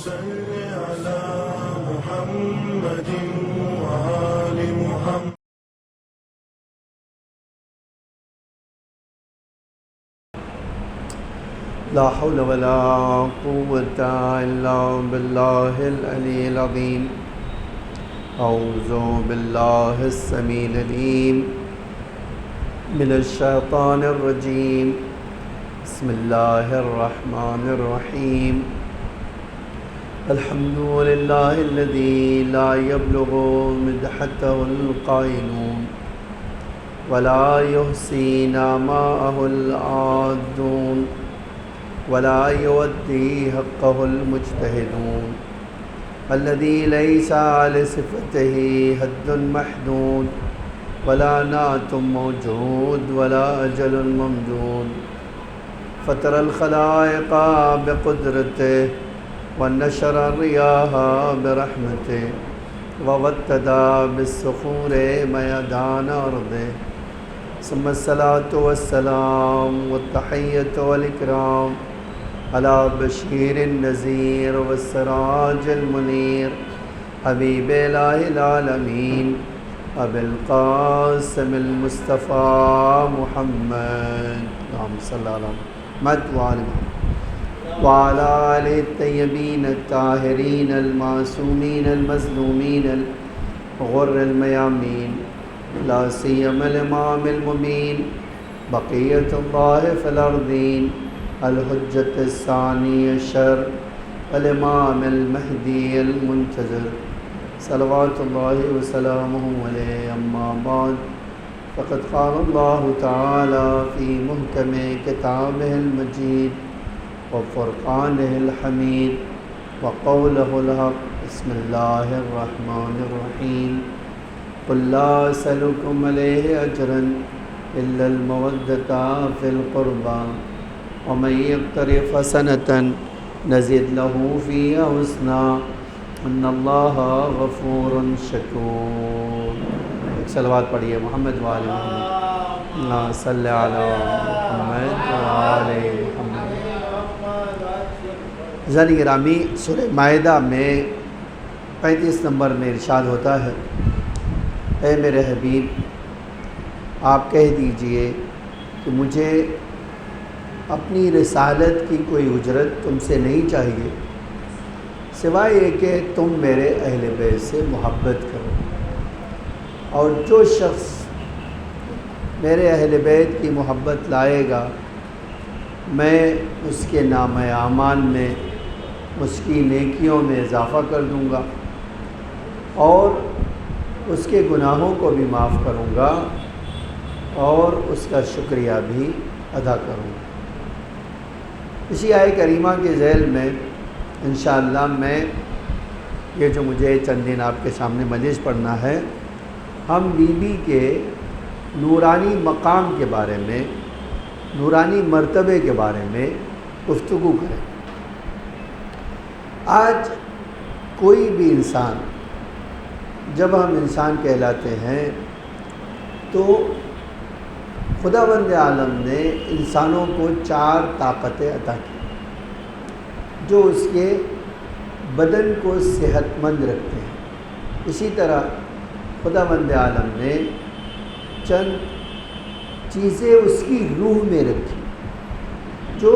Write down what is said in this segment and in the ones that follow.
صل على محمد وآل محمد. لا حول ولا قوة إلا بالله العلي العظيم. أعوذ بالله السميع العليم من الشيطان الرجيم. بسم الله الرحمن الرحيم. الحمد لله الذي لا يبلغ مدحته القائلون ولا يحصي نعماءه العادون ولا يودي حقه المجتهدون الذي ليس لصفته حد محدود ولا نعت موجود ولا أجل ممدود. فطر الخلائق بقدرته ونشر الرياح برحمته ووتدا بالصخور ميدان أرضه. ثم الصلاة والسلام والتحية والإكرام على بشير النذير والسراج المنير حبيب إله العالمين أبي القاسم المصطفى محمد. اللهم صل على محمد وعلى آله الطيبين الطاهرين المعصومين المظلومين الغر الميامين، لا سيما الإمام المبين بقية الله في الأرضين الحجة الثاني عشر الإمام المهدي المنتظر صلوات الله وسلامه عليه. أما بعد، فقد قال الله تعالى في محكم كتابه المجيد وفرقانه الحميد وقوله الحق. بسم الله الرحمن الرحيم. قل لا أسألكم عليه أجرا إلا المودة في القربى ومن يقترف حسنة نزد له فيها حسنا ان اللہ غفور شکور. ایک صلوات پڑھیے محمد وآل محمد. صلی علی محمد وآل محمد. عزیزان گرامی، سورہ مائدہ میں 35 نمبر میں ارشاد ہوتا ہے، اے میرے حبیب، آپ کہہ دیجئے کہ مجھے اپنی رسالت کی کوئی اجرت تم سے نہیں چاہیے سوائے یہ کہ تم میرے اہل بیت سے محبت کرو، اور جو شخص میرے اہل بیت کی محبت لائے گا میں اس کے نام اعمال میں اس کی نیکیوں میں اضافہ کر دوں گا اور اس کے گناہوں کو بھی معاف کروں گا اور اس کا شکریہ بھی ادا کروں گا. اسی آیہ کریمہ کے ذیل میں انشاءاللہ میں یہ جو مجھے چند دن آپ کے سامنے مجلس پڑھنا ہے، ہم بی بی کے نورانی مقام کے بارے میں، نورانی مرتبے کے بارے میں گفتگو کریں. آج کوئی بھی انسان، جب ہم انسان کہلاتے ہیں تو خداوند عالم نے انسانوں کو 4 طاقتیں عطا کی جو اس کے بدن کو صحت مند رکھتے ہیں. اسی طرح خداوند عالم نے چند چیزیں اس کی روح میں رکھی جو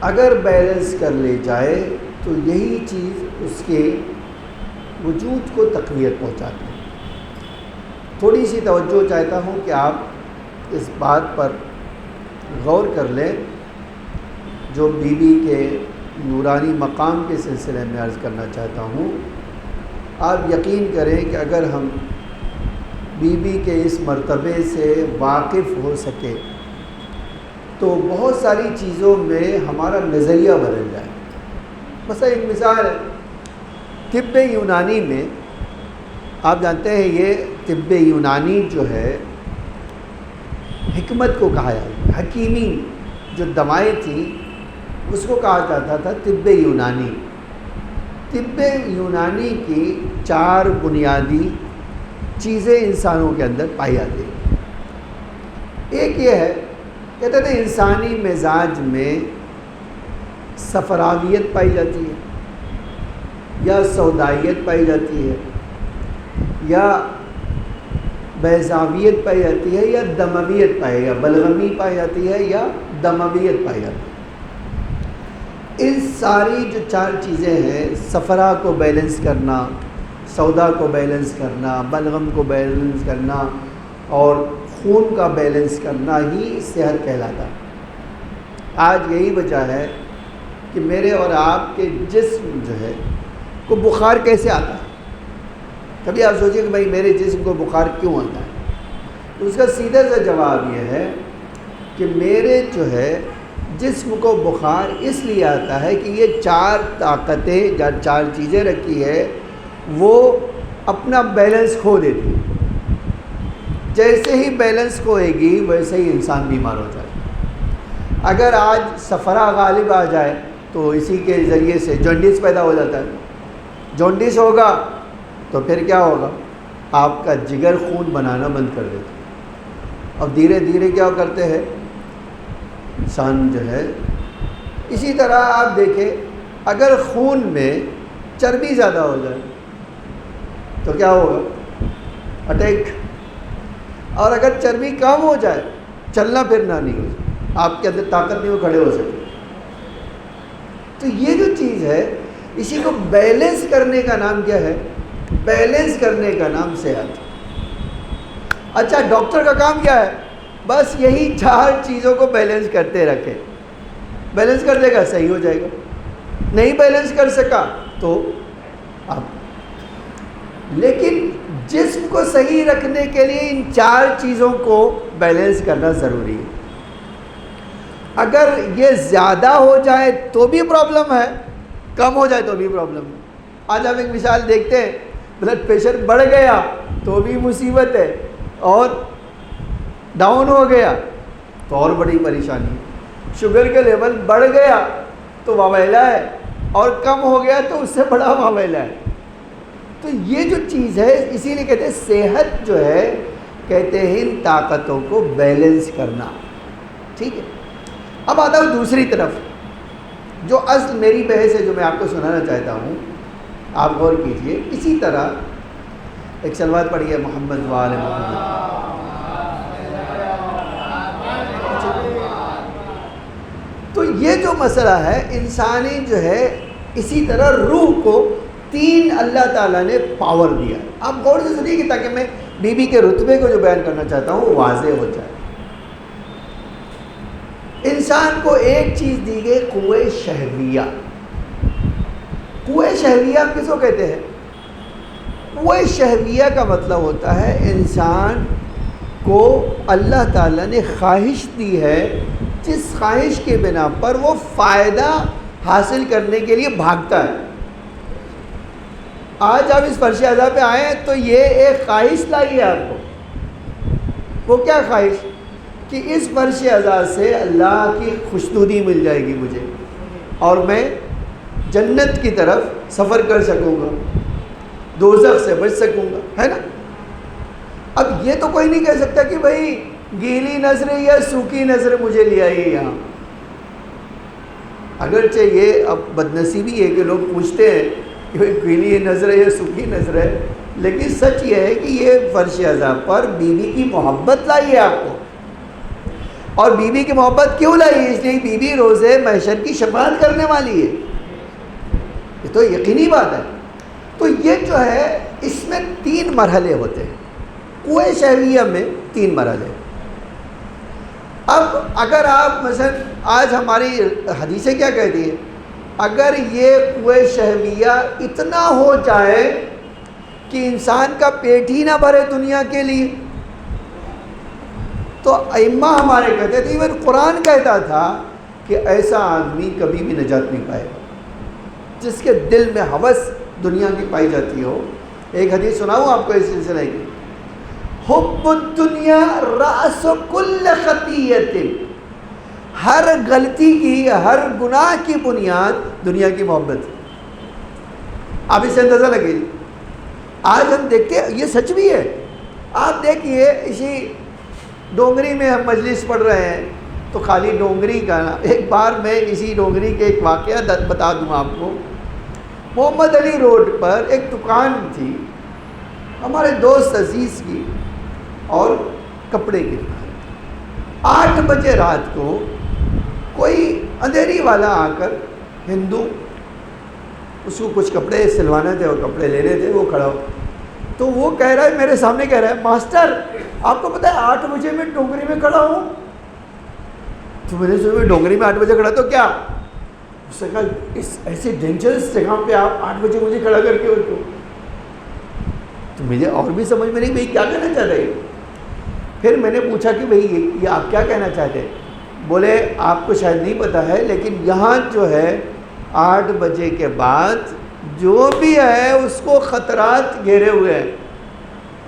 اگر بیلنس کر لی جائے تو یہی چیز اس کے وجود کو تقویت پہنچاتی ہے. تھوڑی سی توجہ چاہتا ہوں کہ آپ اس بات پر غور کر لیں جو بی بی کے نورانی مقام کے سلسلے میں عرض کرنا چاہتا ہوں. آپ یقین کریں کہ اگر ہم بی بی کے اس مرتبے سے واقف ہو سکے تو بہت ساری چیزوں میں ہمارا نظریہ بدل جائے. مثلا ایک مثال ہے، طب یونانی میں آپ جانتے ہیں یہ طب یونانی جو ہے حکمت کو کہا جاتا ہے. حکیمی جو دوائیں تھیں اس کو کہا جاتا تھا طب یونانی. طب یونانی کی 4 بنیادی چیزیں انسانوں کے اندر پائی جاتی ہیں. ایک یہ ہے، کہتے تھے انسانی مزاج میں صفراویت پائی جاتی ہے، یا سودائیت پائی جاتی ہے، یا بیضاویت پائی جاتی ہے، یا دمویت پائی، یا بلغمی پائی جاتی ہے، یا دمویت پائی جاتی ہے۔ ان ساری جو 4 چیزیں ہیں، صفرا کو بیلنس کرنا، سودا کو بیلنس کرنا، بلغم کو بیلنس کرنا، اور خون کا بیلنس کرنا ہی صحت کہلاتا ہے۔ آج یہی وجہ ہے کہ میرے اور آپ کے جسم جو ہے کو بخار کیسے آتا ہے۔ کبھی آپ سوچیں کہ بھائی میرے جسم کو بخار کیوں آتا ہے، تو اس کا سیدھا سا جواب یہ ہے کہ میرے جو ہے جسم کو بخار اس لیے آتا ہے کہ یہ 4 طاقتیں یا 4 چیزیں رکھی ہے وہ اپنا بیلنس کھو دیتی ہے۔ جیسے ہی بیلنس کھوئے گی ویسے ہی انسان بیمار ہو جائے۔ اگر آج صفرا غالب آ جائے تو اسی کے ذریعے سے جونڈس پیدا ہو جاتا ہے۔ جونڈس ہوگا تو پھر کیا ہوگا، آپ کا جگر خون بنانا بند کر دیتا ہے، اور دھیرے دھیرے کیا کرتے ہیں انسان جو ہے۔ اسی طرح آپ دیکھیں اگر خون میں چربی زیادہ ہو جائے تو کیا ہوگا، اٹیک۔ اور اگر چربی کم ہو جائے، چلنا پھرنا نہیں ہو جائے، آپ کے اندر طاقت نہیں ہو کھڑے ہو سکتے۔ تو یہ جو چیز ہے اسی کو بیلنس کرنے کا نام کیا ہے، بیلنس کرنے کا نام صحت۔ اچھا ڈاکٹر کا کام کیا ہے، بس یہی 4 چیزوں کو بیلنس کرتے رکھے، بیلنس کر دے گا صحیح ہو جائے گا، نہیں بیلنس کر سکا تو آپ۔ لیکن جسم کو صحیح رکھنے کے لیے ان 4 چیزوں کو بیلنس کرنا ضروری ہے۔ اگر یہ زیادہ ہو جائے تو بھی پرابلم ہے، کم ہو جائے تو بھی پرابلم ہے۔ آج ہم ایک مثال دیکھتے ہیں، بلڈ پریشر بڑھ گیا تو بھی مصیبت ہے، اور ڈاؤن ہو گیا تو اور بڑی پریشانی ہے۔ شوگر کے لیول بڑھ گیا تو واویلا ہے، اور کم ہو گیا تو اس سے بڑا واویلا ہے۔ تو یہ جو چیز ہے اسی لیے کہتے ہیں صحت جو ہے، کہتے ہیں ان طاقتوں کو بیلنس کرنا، ٹھیک ہے۔ اب آتا ہوں دوسری طرف، جو اصل میری بحث ہے جو میں آپ کو سنانا چاہتا ہوں، آپ غور کیجئے۔ اسی طرح ایک صلوات پڑھیے محمد وآل محمد۔ تو یہ جو مسئلہ ہے انسانی جو ہے، اسی طرح روح کو 3 اللہ تعالیٰ نے پاور دیا ہے۔ آپ غور سے سنیے کہ تاکہ میں بی بی کے رتبے کو جو بیان کرنا چاہتا ہوں وہ واضح ہو جائے۔ انسان کو ایک چیز دی گئی، قوہ شہویہ۔ قوہ شہویہ کس کو کہتے ہیں؟ قوہ شہویہ کا مطلب ہوتا ہے انسان کو اللہ تعالیٰ نے خواہش دی ہے، جس خواہش کے بنا پر وہ فائدہ حاصل کرنے کے لیے بھاگتا ہے۔ آج آپ اس فرش اعضاء پہ آئے ہیں تو یہ ایک خواہش لائی ہے آپ کو۔ وہ کیا خواہش؟ کہ اس فرش اعضاء سے اللہ کی خوشنودی مل جائے گی مجھے، اور میں جنت کی طرف سفر کر سکوں گا، دوزخ سے بچ سکوں گا، ہے نا۔ اب یہ تو کوئی نہیں کہہ سکتا کہ بھائی گیلی نظر یا سوکھی نظر مجھے لے آئیے یہاں۔ اگرچہ یہ اب بدنصیبی ہے کہ لوگ پوچھتے ہیں کہ بھائی گیلی نظر ہے یا سوکھی نظر ہے، لیکن سچ یہ ہے کہ یہ فرش اعضاء پر بی بی کی محبت لائی ہے آپ کو۔ اور بی بی کی محبت کیوں لائی ہے؟ اس لیے بی بی روز محشر کی شفاعت کرنے والی ہے، یہ تو یقینی بات ہے۔ تو یہ جو ہے اس میں 3 مرحلے ہوتے ہیں، قوہ شہویہ میں 3 مرحلے۔ اب اگر آپ مثلا آج ہماری حدیثیں کیا کہتی ہیں، اگر یہ قوہ شہویہ اتنا ہو جائے کہ انسان کا پیٹ ہی نہ بھرے دنیا کے لیے، تو ائمہ ہمارے کہتے تھے، ایون قرآن کہتا تھا کہ ایسا آدمی کبھی بھی نجات نہیں پائے گا جس کے دل میں ہوس دنیا کی پائی جاتی ہو۔ ایک حدیث سناؤں آپ کو اس سلسلے کی، حب الدنیا رأس کل خطیۃ، ہر غلطی کی، ہر گناہ کی بنیاد دنیا کی محبت ہے۔ آپ اس سے اندازہ لگے، آج ہم دیکھتے ہیں یہ سچ بھی ہے۔ آپ دیکھیے اسی ڈونگری میں ہم مجلس پڑھ رہے ہیں، تو خالی ڈونگری کا نا. ایک بار میں اسی ڈونگری کے ایک واقعہ بتا دوں آپ کو. محمد علی روڈ پر ایک دکان تھی ہمارے دوست عزیز کی, اور کپڑے کی دکان. 8 بجے رات کو کوئی اندھیری والا آ کر, ہندو, اس کو کچھ کپڑے سلوانے تھے اور کپڑے لینے تھے, وہ کھڑا ہو. تو وہ کہہ رہا ہے, میرے سامنے کہہ رہا ہے, ماسٹر آپ کو پتہ ہے 8 بجے میں ڈونگری میں کھڑا ہوں. تو میں نے سوچا ڈونگری میں 8 بجے کھڑا تو کیا؟ اس نے کہا اس ایسے ڈینجرس جگہ پہ آپ 8 بجے مجھے کھڑا کر کے ہو. تو مجھے اور بھی سمجھ میں نہیں بھائی کیا کہنا چاہ رہے. پھر میں نے پوچھا کہ بھائی یہ آپ کیا کہنا چاہتے ہیں؟ بولے آپ کو شاید نہیں پتہ ہے لیکن یہاں جو ہے 8 بجے کے بعد جو بھی ہے اس کو خطرات گھیرے ہوئے ہیں,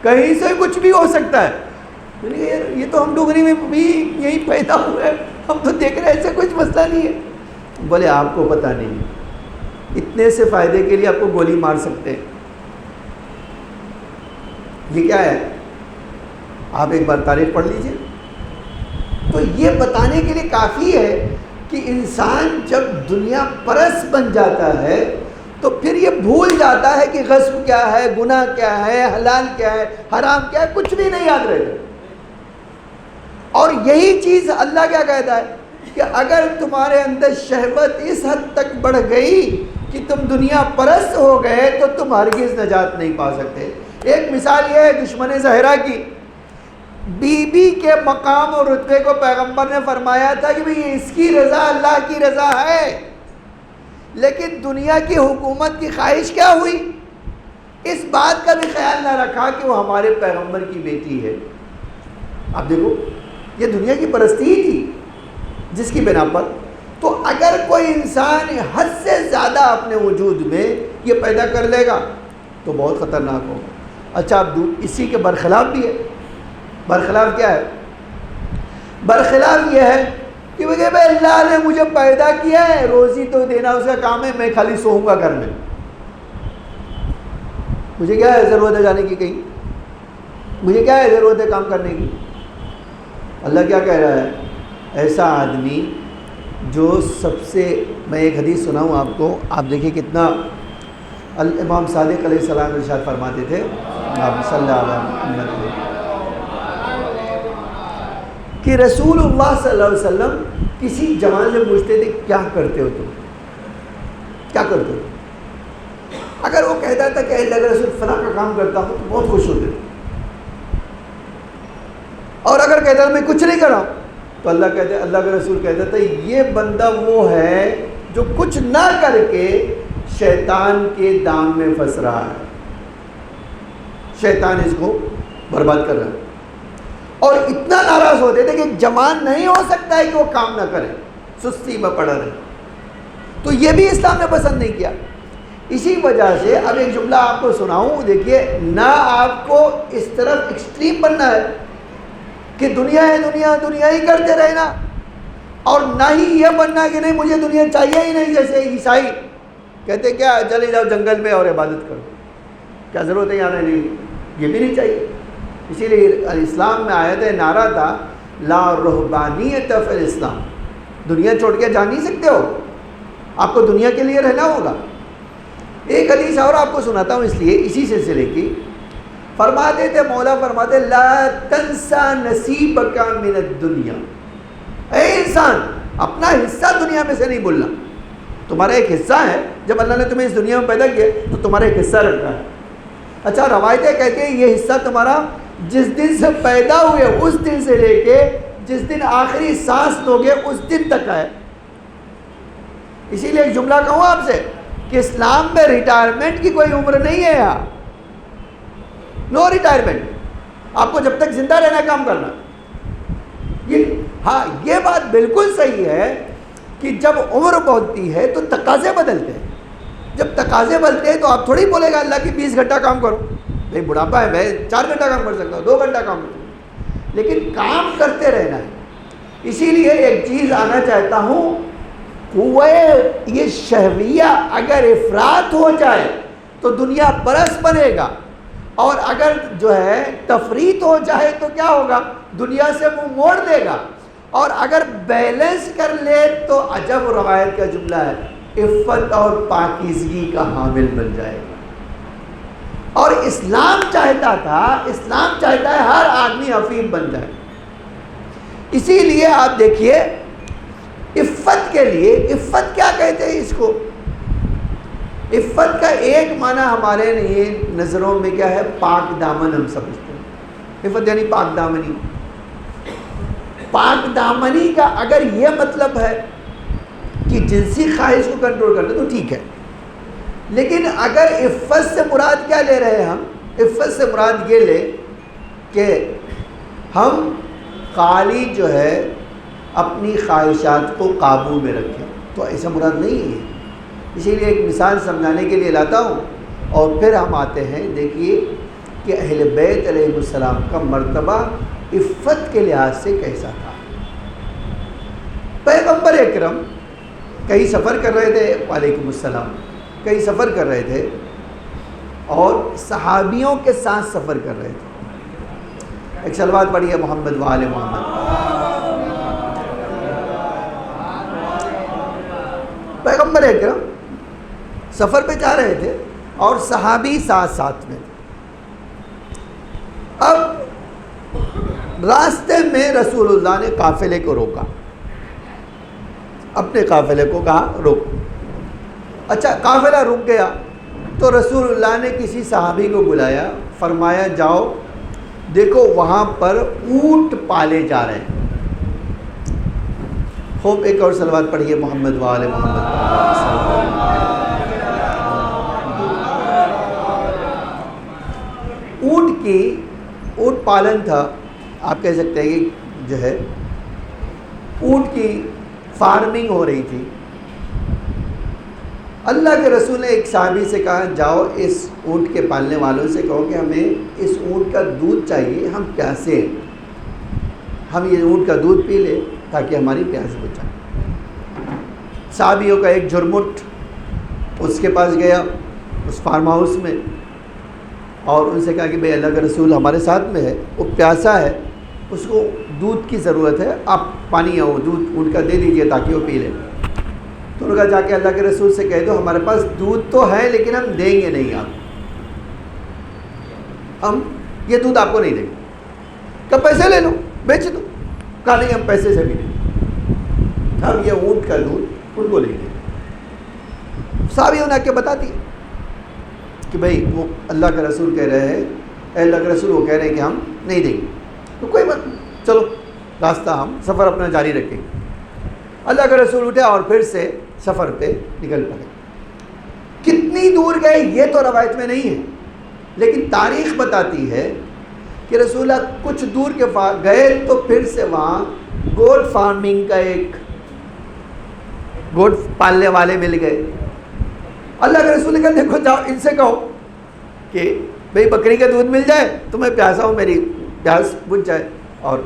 کہیں سے کچھ بھی ہو سکتا ہے. یہ تو ہم ڈوگری میں بھی یہی پیدا ہوئے ہیں, ہم تو دیکھ رہے ہیں ایسے کچھ مسئلہ نہیں ہے. بولے آپ کو پتہ نہیں, اتنے سے فائدے کے لیے آپ کو گولی مار سکتے ہیں. یہ کیا ہے آپ ایک بار تاریخ پڑھ لیجئے. تو یہ بتانے کے لیے کافی ہے کہ انسان جب دنیا پرست بن جاتا ہے تو پھر یہ بھول جاتا ہے کہ غصب کیا ہے, گناہ کیا ہے, حلال کیا ہے, حرام کیا ہے, کچھ بھی نہیں یاد رہتا. اور یہی چیز اللہ کیا کہتا ہے کہ اگر تمہارے اندر شہوت اس حد تک بڑھ گئی کہ تم دنیا پرست ہو گئے تو تم ہرگز نجات نہیں پا سکتے. ایک مثال یہ ہے دشمن زہرا کی. بی بی کے مقام اور رتبے کو پیغمبر نے فرمایا تھا کہ بھئی اس کی رضا اللہ کی رضا ہے, لیکن دنیا کی حکومت کی خواہش کیا ہوئی, اس بات کا بھی خیال نہ رکھا کہ وہ ہمارے پیغمبر کی بیٹی ہے. اب دیکھو یہ دنیا کی پرستی ہی تھی جس کی بنا پر. تو اگر کوئی انسان حد سے زیادہ اپنے وجود میں یہ پیدا کر لے گا تو بہت خطرناک ہوگا. اچھا اب اسی کے برخلاف بھی ہے. برخلاف کیا ہے؟ برخلاف یہ ہے کہ بھائی اللہ نے مجھے پیدا کیا ہے, روزی تو دینا اس کا کام ہے, میں خالی سوؤں گا گھر میں, مجھے کیا ہے ضرورت ہے جانے کی کہیں, مجھے کیا ہے ضرورت ہے کام کرنے کی. اللہ کیا کہہ رہا ہے, ایسا آدمی جو سب سے, میں ایک حدیث سناؤں آپ کو, آپ دیکھیں کتنا امام صادق علیہ السلام ارشاد فرماتے تھے, آپ صلی اللہ علیہ وسلم, کہ رسول اللہ صلی اللہ علیہ وسلم کسی جوان سے پوچھتے تھے کیا کرتے ہو تم, کیا کرتے ہو. اگر وہ کہتا تھا کہ اللہ کے رسول فلاں کا کام کرتا ہوں تو بہت خوش ہوتے تھے, اور اگر کہتا تھا میں کچھ نہیں کر رہا ہوں تو اللہ کے رسول کہتا تھا یہ بندہ وہ ہے جو کچھ نہ کر کے شیطان کے دام میں پھنس رہا ہے, شیطان اس کو برباد کر رہا ہے. اور اتنا ناراض ہوتے تھے کہ جوان نہیں ہو سکتا ہے کہ وہ کام نہ کرے, سستی میں پڑا رہے. تو یہ بھی اسلام نے پسند نہیں کیا. اسی وجہ سے اب ایک جملہ آپ کو سناؤں, دیکھیے, نہ آپ کو اس طرف ایکسٹریم بننا ہے کہ دنیا ہے دنیا دنیا ہی کرتے رہنا, اور نہ ہی یہ بننا کہ نہیں مجھے دنیا چاہیے ہی نہیں. جیسے عیسائی کہتے کیا چلے جاؤ جنگل میں اور عبادت کرو, کیا ضرورت ہے یہاں رہنے کی, یہ بھی نہیں چاہیے. اسی لیے اسلام میں آیت نعرہ تھا لا رہبانیت فی الاسلام, دنیا چھوڑ کے جا نہیں سکتے ہو, آپ کو دنیا کے لیے رہنا ہوگا. ایک حدیث اور آپ کو سناتا ہوں اس لیے اسی سلسلے کی. فرماتے تھے مولا فرماتے لا تنسا نصیبک من الدنیا, اے انسان اپنا حصہ دنیا میں سے نہیں بھولنا. تمہارا ایک حصہ ہے, جب اللہ نے تمہیں اس دنیا میں پیدا کیا تو تمہارا ایک حصہ رکھا ہے. اچھا روایتیں کہتے ہیں یہ حصہ تمہارا جس دن سے پیدا ہوئے اس دن سے لے کے جس دن آخری سانس لوگے اس دن تک ہے. اسی لیے ایک جملہ کہوں آپ سے کہ اسلام میں ریٹائرمنٹ کی کوئی عمر نہیں ہے. یہاں نو ریٹائرمنٹ, آپ کو جب تک زندہ رہنا کام کرنا. ہاں یہ بات بالکل صحیح ہے کہ جب عمر بڑھتی ہے تو تقاضے بدلتے ہیں. جب تقاضے بدلتے ہیں تو آپ تھوڑی بولے گا اللہ کی 20 گھنٹہ کام کرو, بھائی بڑھاپا ہے میں 4 گھنٹہ کام کر سکتا ہوں, 2 گھنٹہ کام کرتا ہوں, لیکن کام کرتے رہنا ہے. اسی لیے ایک چیز آنا چاہتا ہوں, قوہ یہ شہویہ اگر افراط ہو جائے تو دنیا پرست بنے گا, اور اگر جو ہے تفریط ہو جائے تو کیا ہوگا, دنیا سے منہ موڑ دے گا. اور اگر بیلنس کر لے تو عجب روایت کا جملہ ہے، عفت اور پاکیزگی کا حامل بن جائے گا۔ اور اسلام چاہتا ہے ہر آدمی عفیف بن جائے۔ اسی لیے آپ دیکھیے عفت کے لیے، عفت کیا کہتے ہیں اس کو؟ عفت کا ایک معنی ہمارے لیے نظروں میں کیا ہے؟ پاک دامن ہم سمجھتے ہیں۔ عفت یعنی پاک دامنی۔ پاک دامنی کا اگر یہ مطلب ہے کہ جنسی خواہش کو کنٹرول کرنا تو ٹھیک ہے، لیکن اگر عفت سے مراد کیا لے رہے ہیں ہم؟ عفت سے مراد یہ لے کہ ہم خالی جو ہے اپنی خواہشات کو قابو میں رکھیں، تو ایسا مراد نہیں ہے۔ اسی لیے ایک مثال سمجھانے کے لیے لاتا ہوں اور پھر ہم آتے ہیں۔ دیکھیے کہ اہل بیت علیہ السلام کا مرتبہ عفت کے لحاظ سے کیسا تھا۔ پیغمبر اکرم کہیں سفر کر رہے تھے، وعلیکم السلام، کہیں سفر کر رہے تھے اور صحابیوں کے ساتھ سفر کر رہے تھے۔ ایک صلوات پڑھیے محمد وآل محمد۔ پیغمبر اکرم سفر پہ جا رہے تھے اور صحابی ساتھ میں تھے۔ اب راستے میں رسول اللہ نے قافلے کو روکا، اپنے قافلے کو کہا روک۔ اچھا قافلہ رک گیا تو رسول اللہ نے کسی صحابی کو بلایا، فرمایا جاؤ دیکھو وہاں پر اونٹ پالے جا رہے ہیں۔ خوب ایک اور صلوات پڑھیے محمد وآل محمد۔ اونٹ پالن تھا، آپ کہہ سکتے ہیں کہ جو ہے اونٹ کی فارمنگ ہو رہی تھی۔ اللہ کے رسول نے ایک صحابی سے کہا جاؤ اس اونٹ کے پالنے والوں سے کہو کہ ہمیں اس اونٹ کا دودھ چاہیے، ہم پیاسے ہیں، ہم یہ اونٹ کا دودھ پی لیں تاکہ ہماری پیاس بچائے۔ صحابیوں کا ایک جھرمٹ اس کے پاس گیا اس فارم ہاؤس میں اور ان سے کہا کہ بھئی اللہ کا رسول ہمارے ساتھ میں ہے، وہ پیاسا ہے، اس کو دودھ کی ضرورت ہے، آپ پانی یا وہ دودھ اونٹ کا دے دیجئے تاکہ وہ پی لے۔ تو انہوں نے کہا جا کے اللہ کے رسول سے کہہ دو ہمارے پاس دودھ تو ہے لیکن ہم دیں گے نہیں، ہم یہ دودھ آپ کو نہیں دیں گے۔ کہا پیسے لے لو، بیچ دو۔ کہا نہیں ہم پیسے سے بھی نہیں، ہم یہ اونٹ کا دودھ ان کو لیں گے۔ صحابیوں نے آ کے بتا دیا کہ بھئی وہ اللہ کا رسول کہہ رہے ہیں، اے اللہ کے رسول وہ کہہ رہے ہیں کہ ہم نہیں دیں گے، تو کوئی بات نہیں، چلو راستہ ہم سفر اپنا جاری رکھیں گے۔ اللہ کا رسول اٹھے اور پھر سے سفر پہ نکل پڑے۔ کتنی دور گئے یہ تو روایت میں نہیں ہے، لیکن تاریخ بتاتی ہے کہ رسول اللہ کچھ دور کے گئے تو پھر سے وہاں گوٹ فارمنگ کا ایک گوٹ پالنے والے مل گئے۔ اللہ کے رسول نے کہا دیکھو جاؤ ان سے کہو کہ بھئی بکری کا دودھ مل جائے تو میں پیاسا ہوں، میری پیاس بجھ جائے۔ اور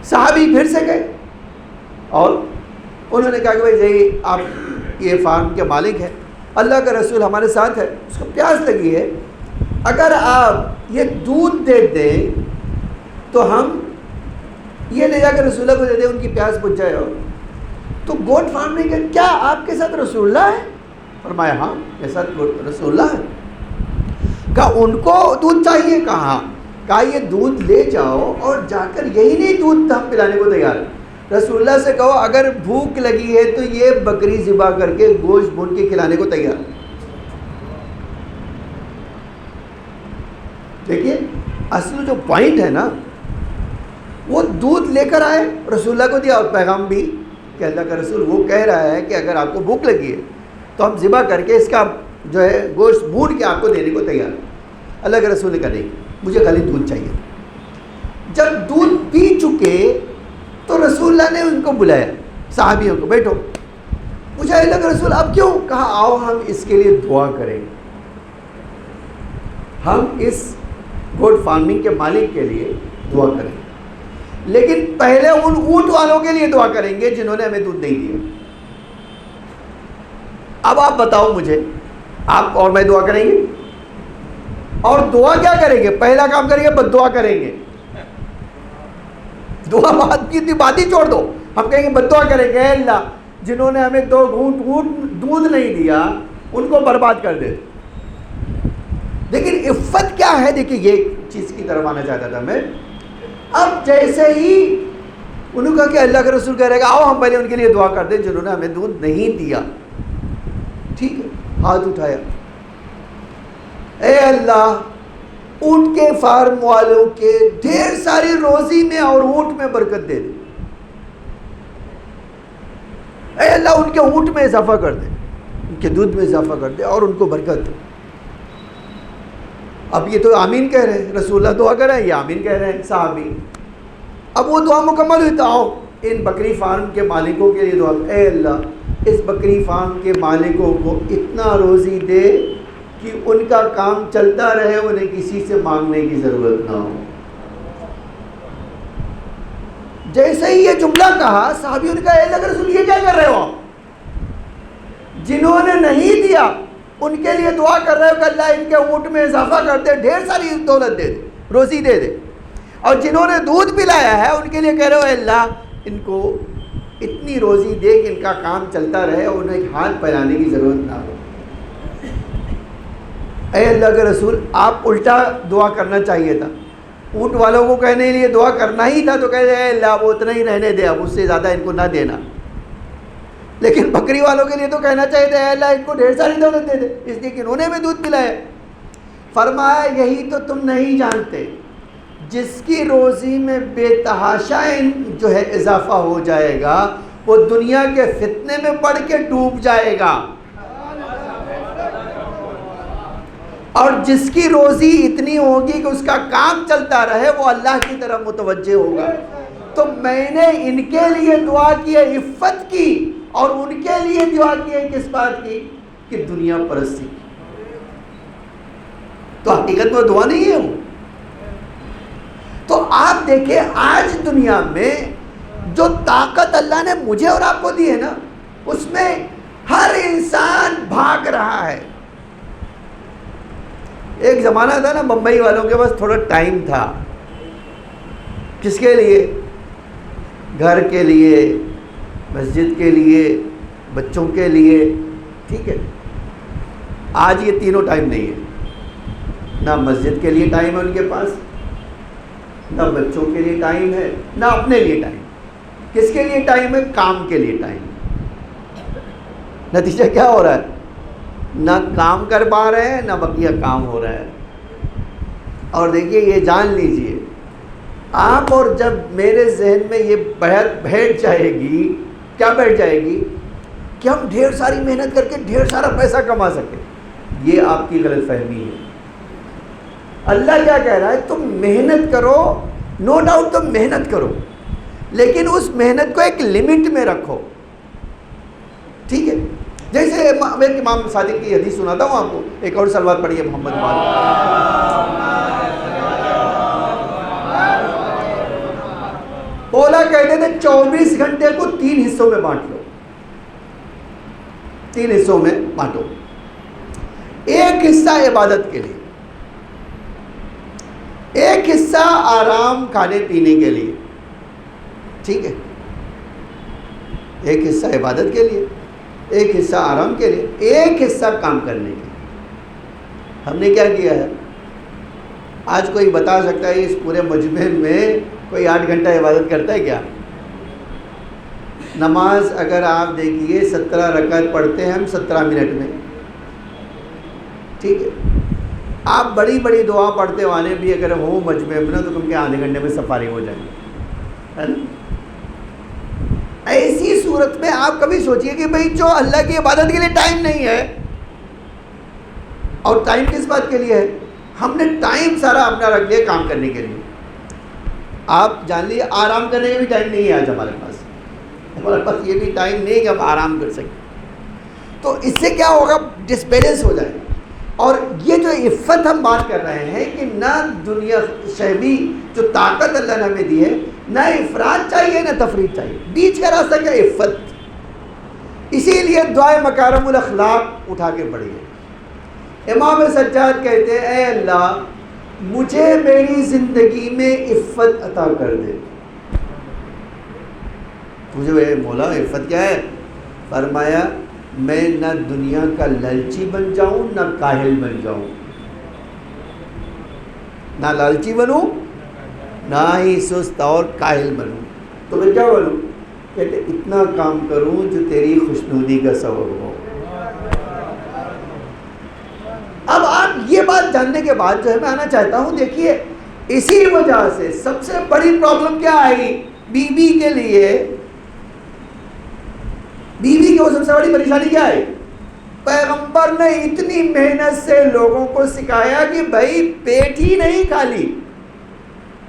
صحابی پھر سے گئے اور انہوں نے کہا کہ بھئی جی آپ یہ فارم کے مالک ہیں، اللہ کا رسول ہمارے ساتھ ہے، اس کو پیاس لگی ہے، اگر آپ یہ دودھ دے دیں تو ہم یہ لے جا کے رسول اللہ کو دے دیں، ان کی پیاس بجھ جائے۔ اور تو گوٹ فارمنگ ہے، کیا آپ کے ساتھ رسول اللہ ہے؟ فرمایا ہاں میرے ساتھ رسول اللہ ہے۔ کہا ان کو دودھ چاہیے؟ کہا یہ دودھ لے جاؤ اور جا کر یہی نہیں دودھ ہم پلانے کو تیار ہیں، رسول اللہ سے کہو اگر بھوک لگی ہے تو یہ بکری ذبح کر کے گوشت بھون کے کھلانے کو تیار۔ دیکھیے اصل جو پوائنٹ ہے نا، وہ دودھ لے کر آئے رسول اللہ کو دیا، اور پیغام بھی کہ اللہ کا رسول وہ کہہ رہا ہے کہ اگر آپ کو بھوک لگی ہے تو ہم ذبح کر کے اس کا جو ہے گوشت بھون کے آپ کو دینے کو تیار۔ اللہ کے رسول نے کہا نہیں مجھے خالی دودھ چاہیے۔ جب دودھ پی چکے تو رسول اللہ نے ان کو بلایا، صحابیوں کو، بیٹھو۔ پوچھا اللہ کے رسول اب کیوں؟ کہا آؤ ہم اس کے لیے دعا کریں، ہم اس گوٹ فارمنگ کے مالک کے لیے دعا کریں، لیکن پہلے ان اونٹ والوں کے لیے دعا کریں گے جنہوں نے ہمیں دودھ نہیں دیا۔ اب آپ بتاؤ مجھے، آپ اور میں دعا کریں گے؟ اور دعا کیا کریں گے؟ پہلا کام کریں گے بد دعا کریں گے۔ دعا بات کی تھی بات ہی چھوڑ دو. ہم کہیں گے بددعا کریں گے اے اللہ جنہوں نے ہمیں 2 گھونٹ دودھ نہیں دیا ان کو برباد کر دے. لیکن عفت کیا ہے؟ دیکھیں یہ چیز کی طرف آنا چاہتا تھا میں. اب جیسے ہی انہوں نے کہا کہ اللہ کے رسول کہہ رہے گا آؤ ہم پہلے ان کے لیے دعا کر دیں جنہوں نے ہمیں دودھ نہیں دیا. ٹھیک ہے, ہاتھ اٹھایا, اے اللہ اونٹ کے فارم والوں کے ڈھیر ساری روزی میں اور اونٹ میں برکت دے دے. اے اللہ ان کے اونٹ میں اضافہ کر دے, ان کے دودھ میں اضافہ کر دے اور ان کو برکت دے. اب یہ تو آمین کہہ رہے ہیں, رسول اللہ دعا کر رہے ہیں, یہ آمین کہہ رہے ہیں صحابی. اب وہ دعا مکمل ہوئی تو آؤ ان بکری فارم کے مالکوں کے لیے دعا, اے اللہ اس بکری فارم کے مالکوں کو اتنا روزی دے کہ ان کا کام چلتا رہے, انہیں کسی سے مانگنے کی ضرورت نہ ہو. جیسے ہی یہ جملہ کہا صحابیوں نے کہا اے اللہ کے رسول یہ کیا کر رہے ہو آپ؟ جنہوں نے نہیں دیا ان کے لیے دعا کر رہے ہو کہ اللہ ان کے اونٹ میں اضافہ کر دے, ڈھیر ساری دولت دے دے, روزی دے دے. اور جنہوں نے دودھ پلایا ہے ان کے لیے کہہ رہے ہو اے اللہ ان کو اتنی روزی دے کہ ان کا کام چلتا رہے اور انہیں ہاتھ پھیلانے کی ضرورت نہ ہو. اے اللہ کے رسول آپ الٹا دعا کرنا چاہیے تھا. اونٹ والوں کو کہنے کے لیے دعا کرنا ہی تھا تو کہہ رہے اے اللہ وہ اتنا ہی رہنے دے, اب اس سے زیادہ ان کو نہ دینا. لیکن بکری والوں کے لیے تو کہنا چاہیے تھا اے اللہ ان کو ڈھیر ساری دولت دے دے, اس لیے کہ انہوں نے بھی دودھ پلایا. فرمایا یہی تو تم نہیں جانتے جس کی روزی میں بے تحاشا جو ہے اضافہ ہو جائے گا وہ دنیا کے فتنے میں پڑ کے ڈوب جائے گا, اور جس کی روزی اتنی ہوگی کہ اس کا کام چلتا رہے وہ اللہ کی طرف متوجہ ہوگا. تو میں نے ان کے لیے دعا کی ہے عفت کی, اور ان کے لیے دعا کی ہے کس بات کی کہ دنیا پرستی کی. تو حقیقت میں دعا نہیں ہے وہ. تو آپ دیکھیں آج دنیا میں جو طاقت اللہ نے مجھے اور آپ کو دی ہے نا, اس میں ہر انسان بھاگ رہا ہے. ایک زمانہ تھا نا بمبئی والوں کے پاس تھوڑا ٹائم تھا, کس کے لیے؟ گھر کے لیے, مسجد کے لیے, بچوں کے لیے. ٹھیک ہے, آج یہ تینوں ٹائم نہیں ہے. نہ مسجد کے لیے ٹائم ہے ان کے پاس, نہ بچوں کے لیے ٹائم ہے, نہ اپنے لیے ٹائم. کس کے لیے ٹائم ہے؟ کام کے لیے ٹائم. نتیجہ کیا ہو رہا ہے؟ نہ کام کر پا رہے ہیں نہ بقیہ کام ہو رہا ہے. اور دیکھیے یہ جان لیجئے آپ, اور جب میرے ذہن میں یہ بیٹھ جائے گی, کیا بیٹھ جائے گی کہ ہم ڈھیر ساری محنت کر کے ڈھیر سارا پیسہ کما سکیں, یہ آپ کی غلط فہمی ہے. اللہ کیا کہہ رہا ہے؟ تم محنت کرو, نو ڈاؤٹ تم محنت کرو, لیکن اس محنت کو ایک لمٹ میں رکھو. ٹھیک ہے, جیسے میں امام صادق کی حدیث سناتا ہوں آپ کو. ایک اور صلوات پڑھیے محمد اولا کہتے تھے 24 گھنٹے کو 3 حصوں میں بانٹ لو, 3 حصوں میں بانٹو. ایک حصہ عبادت کے لیے, ایک حصہ آرام کھانے پینے کے لیے. ٹھیک ہے, ایک حصہ عبادت کے لیے, ایک حصہ آرام کے لیے, ایک حصہ کام کرنے کے لیے. ہم نے کیا کیا ہے؟ آج کوئی بتا سکتا ہے اس پورے مجمع میں کوئی 8 گھنٹہ عبادت کرتا ہے کیا؟ نماز اگر آپ دیکھیے 17 رکعت پڑھتے ہیں ہم 17 منٹ میں. ٹھیک ہے, آپ بڑی بڑی دعا پڑھتے والے بھی اگر ہوں مجمع میں تو تم کے آدھے گھنٹے میں سفاری ہو جائیں گے, ہے نا؟ ایسی صورت میں آپ کبھی سوچئے کہ بھئی جو اللہ کی عبادت کے لیے ٹائم نہیں ہے, اور ٹائم کس بات کے لیے ہے؟ ہم نے ٹائم سارا اپنا رکھ لیا کام کرنے کے لیے. آپ جان لیے آرام کرنے کا بھی ٹائم نہیں ہے آج ہمارے پاس یہ بھی ٹائم نہیں کہ ہم آرام کر سکیں. تو اس سے کیا ہوگا؟ ڈسبیلنس ہو جائے گا. اور یہ جو عفت ہم بات کر رہے ہیں کہ نہ دنیا شہوی جو طاقت اللہ نے ہمیں دی ہے, نہ افراط چاہیے نہ تفریط چاہیے, بیچ کا راستہ کیا؟ عفت. اسی لیے دعائے مکارم الاخلاق اٹھا کے پڑھیے. امام سجاد کہتے ہیں اے اللہ مجھے میری زندگی میں عفت عطا کر دے. پوچھے مولا عفت کیا ہے؟ فرمایا میں نہ دنیا کا لالچی بن جاؤں نہ کاہل بن جاؤں، نہ لالچی بنوں نہ ہی سست اور کاہل بنوں، تو میں کیا بنوں؟ کہتے اتنا کام کروں جو تیری خوشنودی کا سبب ہو۔ اب آپ یہ بات جاننے کے بعد جو ہے میں آنا چاہتا ہوں، دیکھیے اسی وجہ سے سب سے بڑی پرابلم کیا آئی بی بی کے لیے؟ بیوی کی وہ سب سے بڑی پریشانی کیا ہے؟ پیغمبر نے اتنی محنت سے لوگوں کو سکھایا کہ بھائی پیٹ ہی نہیں خالی،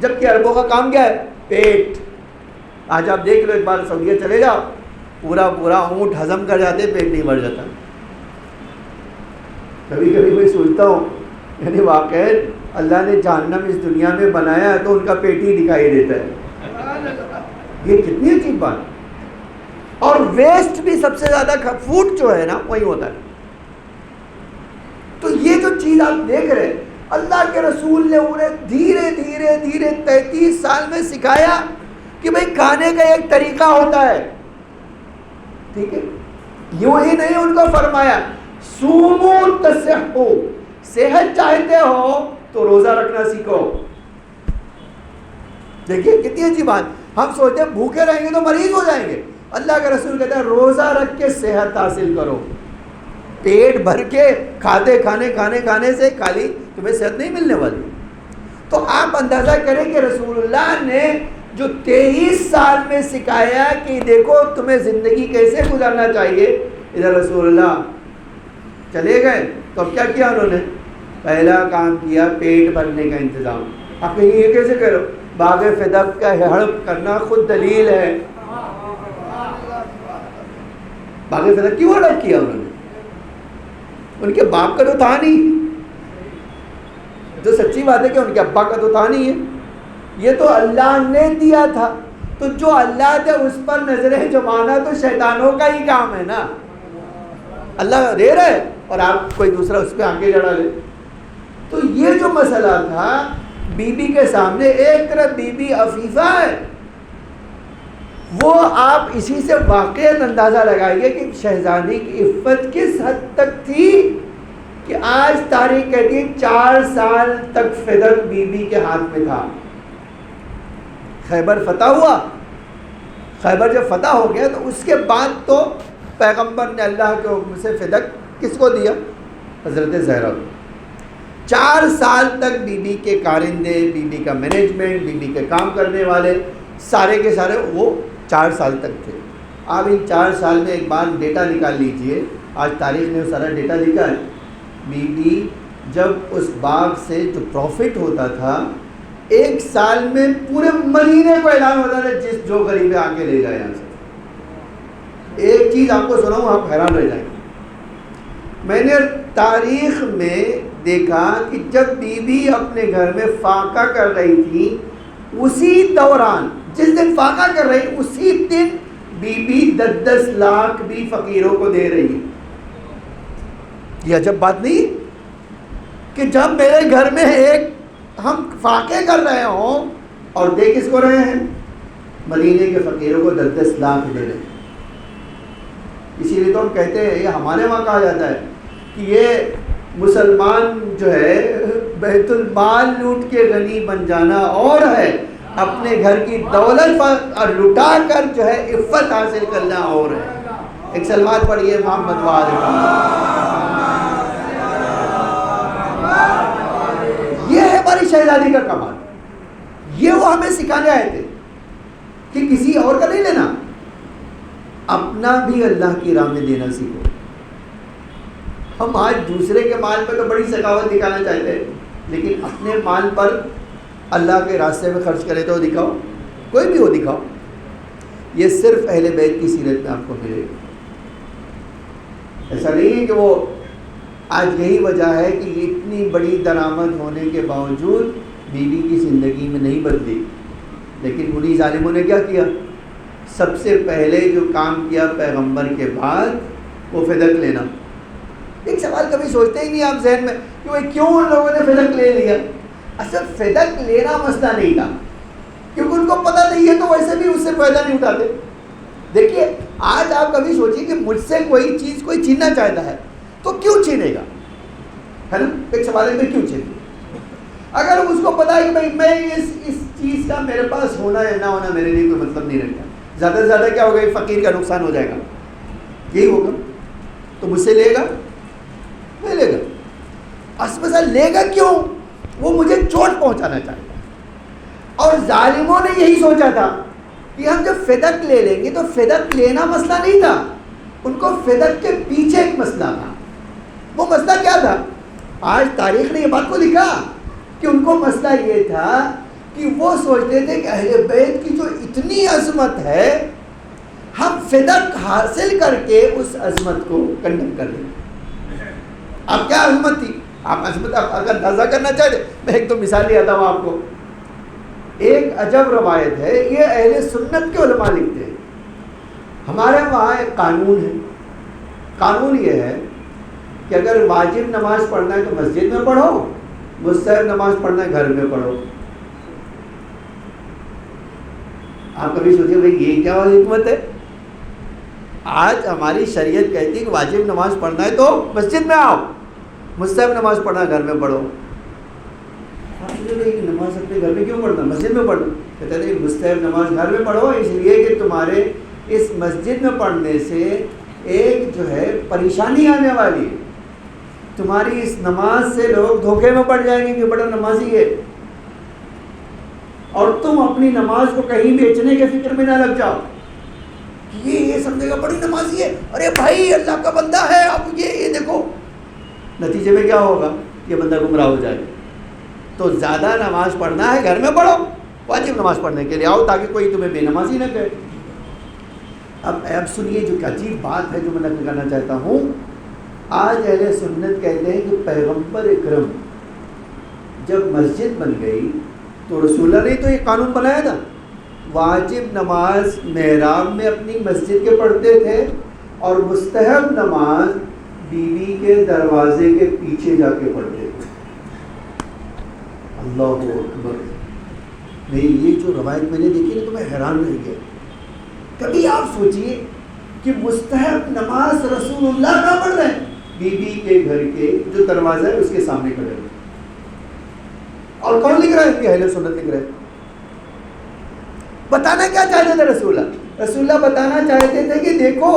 جبکہ عربوں کا کام کیا ہے؟ پیٹ۔ آج آپ دیکھ لو، ایک بار سعودیہ چلے جاؤ، پورا اونٹ ہضم کر جاتے، پیٹ نہیں بھر جاتا۔ کبھی کبھی میں سوچتا ہوں یعنی واقعی اللہ نے جہنم اس دنیا میں بنایا ہے تو ان کا پیٹ ہی دکھائی دیتا ہے، یہ کتنی عجیب بات۔ اور ویسٹ بھی سب سے زیادہ فوڈ جو ہے نا وہی ہوتا ہے۔ تو یہ جو چیز آپ دیکھ رہے ہیں، اللہ کے رسول نے انہیں دھیرے دھیرے 33 سال میں سکھایا کہ بھئی کھانے کا ایک طریقہ ہوتا ہے، ٹھیک ہے؟ یوں ہی نہیں، ان کو فرمایا سومو تصحو، صحت چاہتے ہو تو روزہ رکھنا سیکھو۔ دیکھیے کتنی اچھی بات، ہم سوچتے ہیں بھوکے رہیں گے تو مریض ہو جائیں گے، اللہ کا رسول کہتا ہے روزہ رکھ کے صحت حاصل کرو۔ پیٹ بھر کے کھانے سے خالی تمہیں صحت نہیں ملنے والی۔ تو آپ اندازہ کریں کہ رسول اللہ نے جو 23 سال میں سکھایا کہ دیکھو تمہیں زندگی کیسے گزارنا چاہیے، ادھر رسول اللہ چلے گئے تو اب کیا کیا انہوں نے؟ پہلا کام کیا پیٹ بھرنے کا انتظام۔ آپ کہیں یہ کیسے کرو؟ باغ فدق کا ہڑپ کرنا خود دلیل ہے۔ باغ فدق کیوں ہڑپ کیا انہوں نے؟ ان کے باپ کا تو تھا نہیں، جو سچی بات ہے کہ ان کے ابا کا تو تھا نہیں ہے، یہ تو اللہ نے دیا تھا۔ تو جو اللہ دے اس پر نظریں جمانا تو شیطانوں کا ہی کام ہے نا۔ اللہ دے رہا ہے اور آپ کوئی دوسرا اس پہ آنکھیں جڑا لے۔ تو یہ جو مسئلہ تھا بی بی کے سامنے، ایک طرف بی بی عفیفہ ہے، وہ آپ اسی سے واقعات اندازہ لگائیے کہ شہزادی کی عفت کس حد تک تھی کہ آج تاریخ کہتی ہے 4 سال تک فدق بی بی کے ہاتھ میں تھا۔ خیبر فتح ہوا، خیبر جب فتح ہو گیا تو اس کے بعد تو پیغمبر نے اللہ کے حکم سے فدق کس کو دیا؟ حضرت زہرا کو۔ 4 سال تک بی بی کے کارندے، بی بی کا مینجمنٹ، بی بی کے کام کرنے والے سارے کے سارے وہ 4 سال تک تھے۔ آپ ان 4 سال میں ایک بار ڈیٹا نکال لیجئے، آج تاریخ نے سارا ڈیٹا لکھا ہے۔ بی بی جب اس باغ سے جو پروفٹ ہوتا تھا، 1 سال میں پورے مہینے کو اعلان ہوتا تھا جس جو غریب آ کے لے جائے یہاں سے۔ ایک چیز آپ کو سناؤں، آپ حیران رہ جائیں گے۔ میں نے تاریخ میں دیکھا کہ جب بی بی اپنے گھر میں فاقہ کر رہی تھی، اسی دوران جس دن فاقہ کر رہی اسی دن بی بی 10 لاکھ بھی فقیروں کو دے رہی ہے۔ یہ عجب بات نہیں کہ جب میرے گھر میں ایک ہم فاقے کر رہے ہوں اور دے کس کو رہے ہیں؟ مدینے کے فقیروں کو 10 لاکھ دے رہے ہیں۔ اسی لیے تو ہم کہتے ہیں، یہ ہمارے وہاں کہا جاتا ہے کہ یہ مسلمان جو ہے بیت المال لوٹ کے غنی بن جانا اور ہے، اپنے گھر کی دولت اور لٹا کر جو ہے عفت حاصل کرنا اور ہے۔ ایک سلوات پڑھیے محمد وآل محمد۔ یہ ہے ہماری شہزادی کا کمال، یہ وہ ہمیں سکھانے آئے تھے کہ کسی اور کا نہیں لینا، اپنا بھی اللہ کی راہ میں دینا سیکھو۔ ہم آج دوسرے کے مال پر تو بڑی سخاوت دکھانا چاہتے ہیں، لیکن اپنے مال پر اللہ کے راستے میں خرچ کرے تو دکھاؤ، کوئی بھی ہو دکھاؤ۔ یہ صرف اہل بیت کی سیرت میں آپ کو ملے گا۔ ایسا نہیں ہے کہ وہ آج یہی وجہ ہے کہ اتنی بڑی درآمد ہونے کے باوجود بیوی کی زندگی میں نہیں بدلی، لیکن انہی ظالموں نے کیا کیا؟ سب سے پہلے جو کام کیا پیغمبر کے بعد وہ فدق لینا۔ ایک سوال کبھی سوچتے ہی نہیں آپ ذہن میں کہ وہ کیوں ان لوگوں نے فدق لے لیا؟ اصل فدق لینا مسئلہ نہیں تھا، کیونکہ ان کو پتہ نہیں ہے تو ویسے بھی اس سے فائدہ نہیں اٹھاتے۔ دیکھیے آج آپ کبھی سوچیے کہ مجھ سے کوئی چیز کوئی چھیننا چاہتا ہے تو کیوں چھینے گا، ہے نا؟ ایک سوال ہے میں کیوں چھینے؟ اگر اس کو پتا ہے کہ بھائی میں اس چیز کا میرے پاس ہونا یا نہ ہونا میرے لیے کوئی مطلب نہیں رکھتا، زیادہ سے زیادہ کیا ہوگا، فقیر کا نقصان ہو جائے گا، یہی ہوگا، تو مجھ سے لے گا نہیں لے گا، اسبسا لے گا کیوں؟ وہ مجھے چوٹ پہنچانا چاہتا ہے۔ اور ظالموں نے یہی سوچا تھا کہ ہم جب فدق لے لیں گے تو فدق لینا مسئلہ نہیں تھا، ان کو فدق کے پیچھے ایک مسئلہ تھا۔ وہ مسئلہ کیا تھا؟ آج تاریخ نے یہ بات کو لکھا کہ ان کو مسئلہ یہ تھا کہ وہ سوچتے تھے کہ اہل بیت کی جو اتنی عظمت ہے ہم فدق حاصل کر کے اس عظمت کو کنڈم کر دیں۔ اب کیا عظمت تھی؟ آپ عظمت اگر اندازہ کرنا چاہتے، میں ایک تو مثال لیاتا ہوں آپ کو۔ ایک عجب روایت ہے، یہ اہل سنت کے علماء لکھتے ہیں، ہمارے وہاں ایک قانون ہے، قانون یہ ہے کہ اگر واجب نماز پڑھنا ہے تو مسجد میں پڑھو، مستحب نماز پڑھنا ہے گھر میں پڑھو۔ آپ کبھی سوچیں بھائی یہ کیا حکمت ہے؟ آج ہماری شریعت کہتی ہے کہ واجب نماز پڑھنا ہے تو مسجد میں آؤ، مستحب نماز پڑھنا ہے گھر میں پڑھو۔ نماز اپنے گھر میں کیوں پڑھنا، مسجد میں پڑھنا؟ کہتے ہیں کہ مستحب نماز گھر میں پڑھو اس لیے کہ تمہارے اس مسجد میں پڑھنے سے ایک جو ہے پریشانی آنے والی ہے، تمہاری اس نماز سے لوگ دھوکے میں پڑ جائیں گے کہ بڑا نمازی ہے، اور تم اپنی نماز کو کہیں بیچنے کے فکر میں نہ لگ جاؤ کہ یہ سمجھے گا بڑی نمازی ہے، ارے بھائی اللہ کا بندہ ہے، اب یہ دیکھو، نتیجے میں کیا ہوگا، یہ بندہ گمراہ ہو جائے گا۔ تو زیادہ نماز پڑھنا ہے گھر میں پڑھو، واجب نماز پڑھنے کے لیے آؤ تاکہ کوئی تمہیں بے نمازی نہ کہے۔ اب سنیے جو عجیب بات ہے جو میں نقل کرنا چاہتا ہوں۔ آج اہل سنت کہتے ہیں کہ پیغمبر اکرم جب مسجد بن گئی تو رسول اللہ نے تو یہ قانون بنایا تھا، واجب نماز محراب میں اپنی مسجد کے پڑھتے تھے اور مستحب نماز بیوی کے دروازے کے پیچھے جا کے پڑھتے تھے۔ اللہ اکبر! نہیں، یہ جو روایت میں نے دیکھی نا تو میں حیران رہ گیا۔ کبھی آپ سوچئے کہ مستحب نماز رسول اللہ کا پڑھ رہے ہیں، بیوی کے گھر کے جو دروازہ ہے اس کے سامنے کھڑے ہوئے، اور کون لکھ رہا ہے؟ کہ اہل سنت لکھ رہے ہیں۔ بتانا کیا چاہتے تھے رسول اللہ؟ رسول اللہ بتانا چاہتے تھے کہ دیکھو،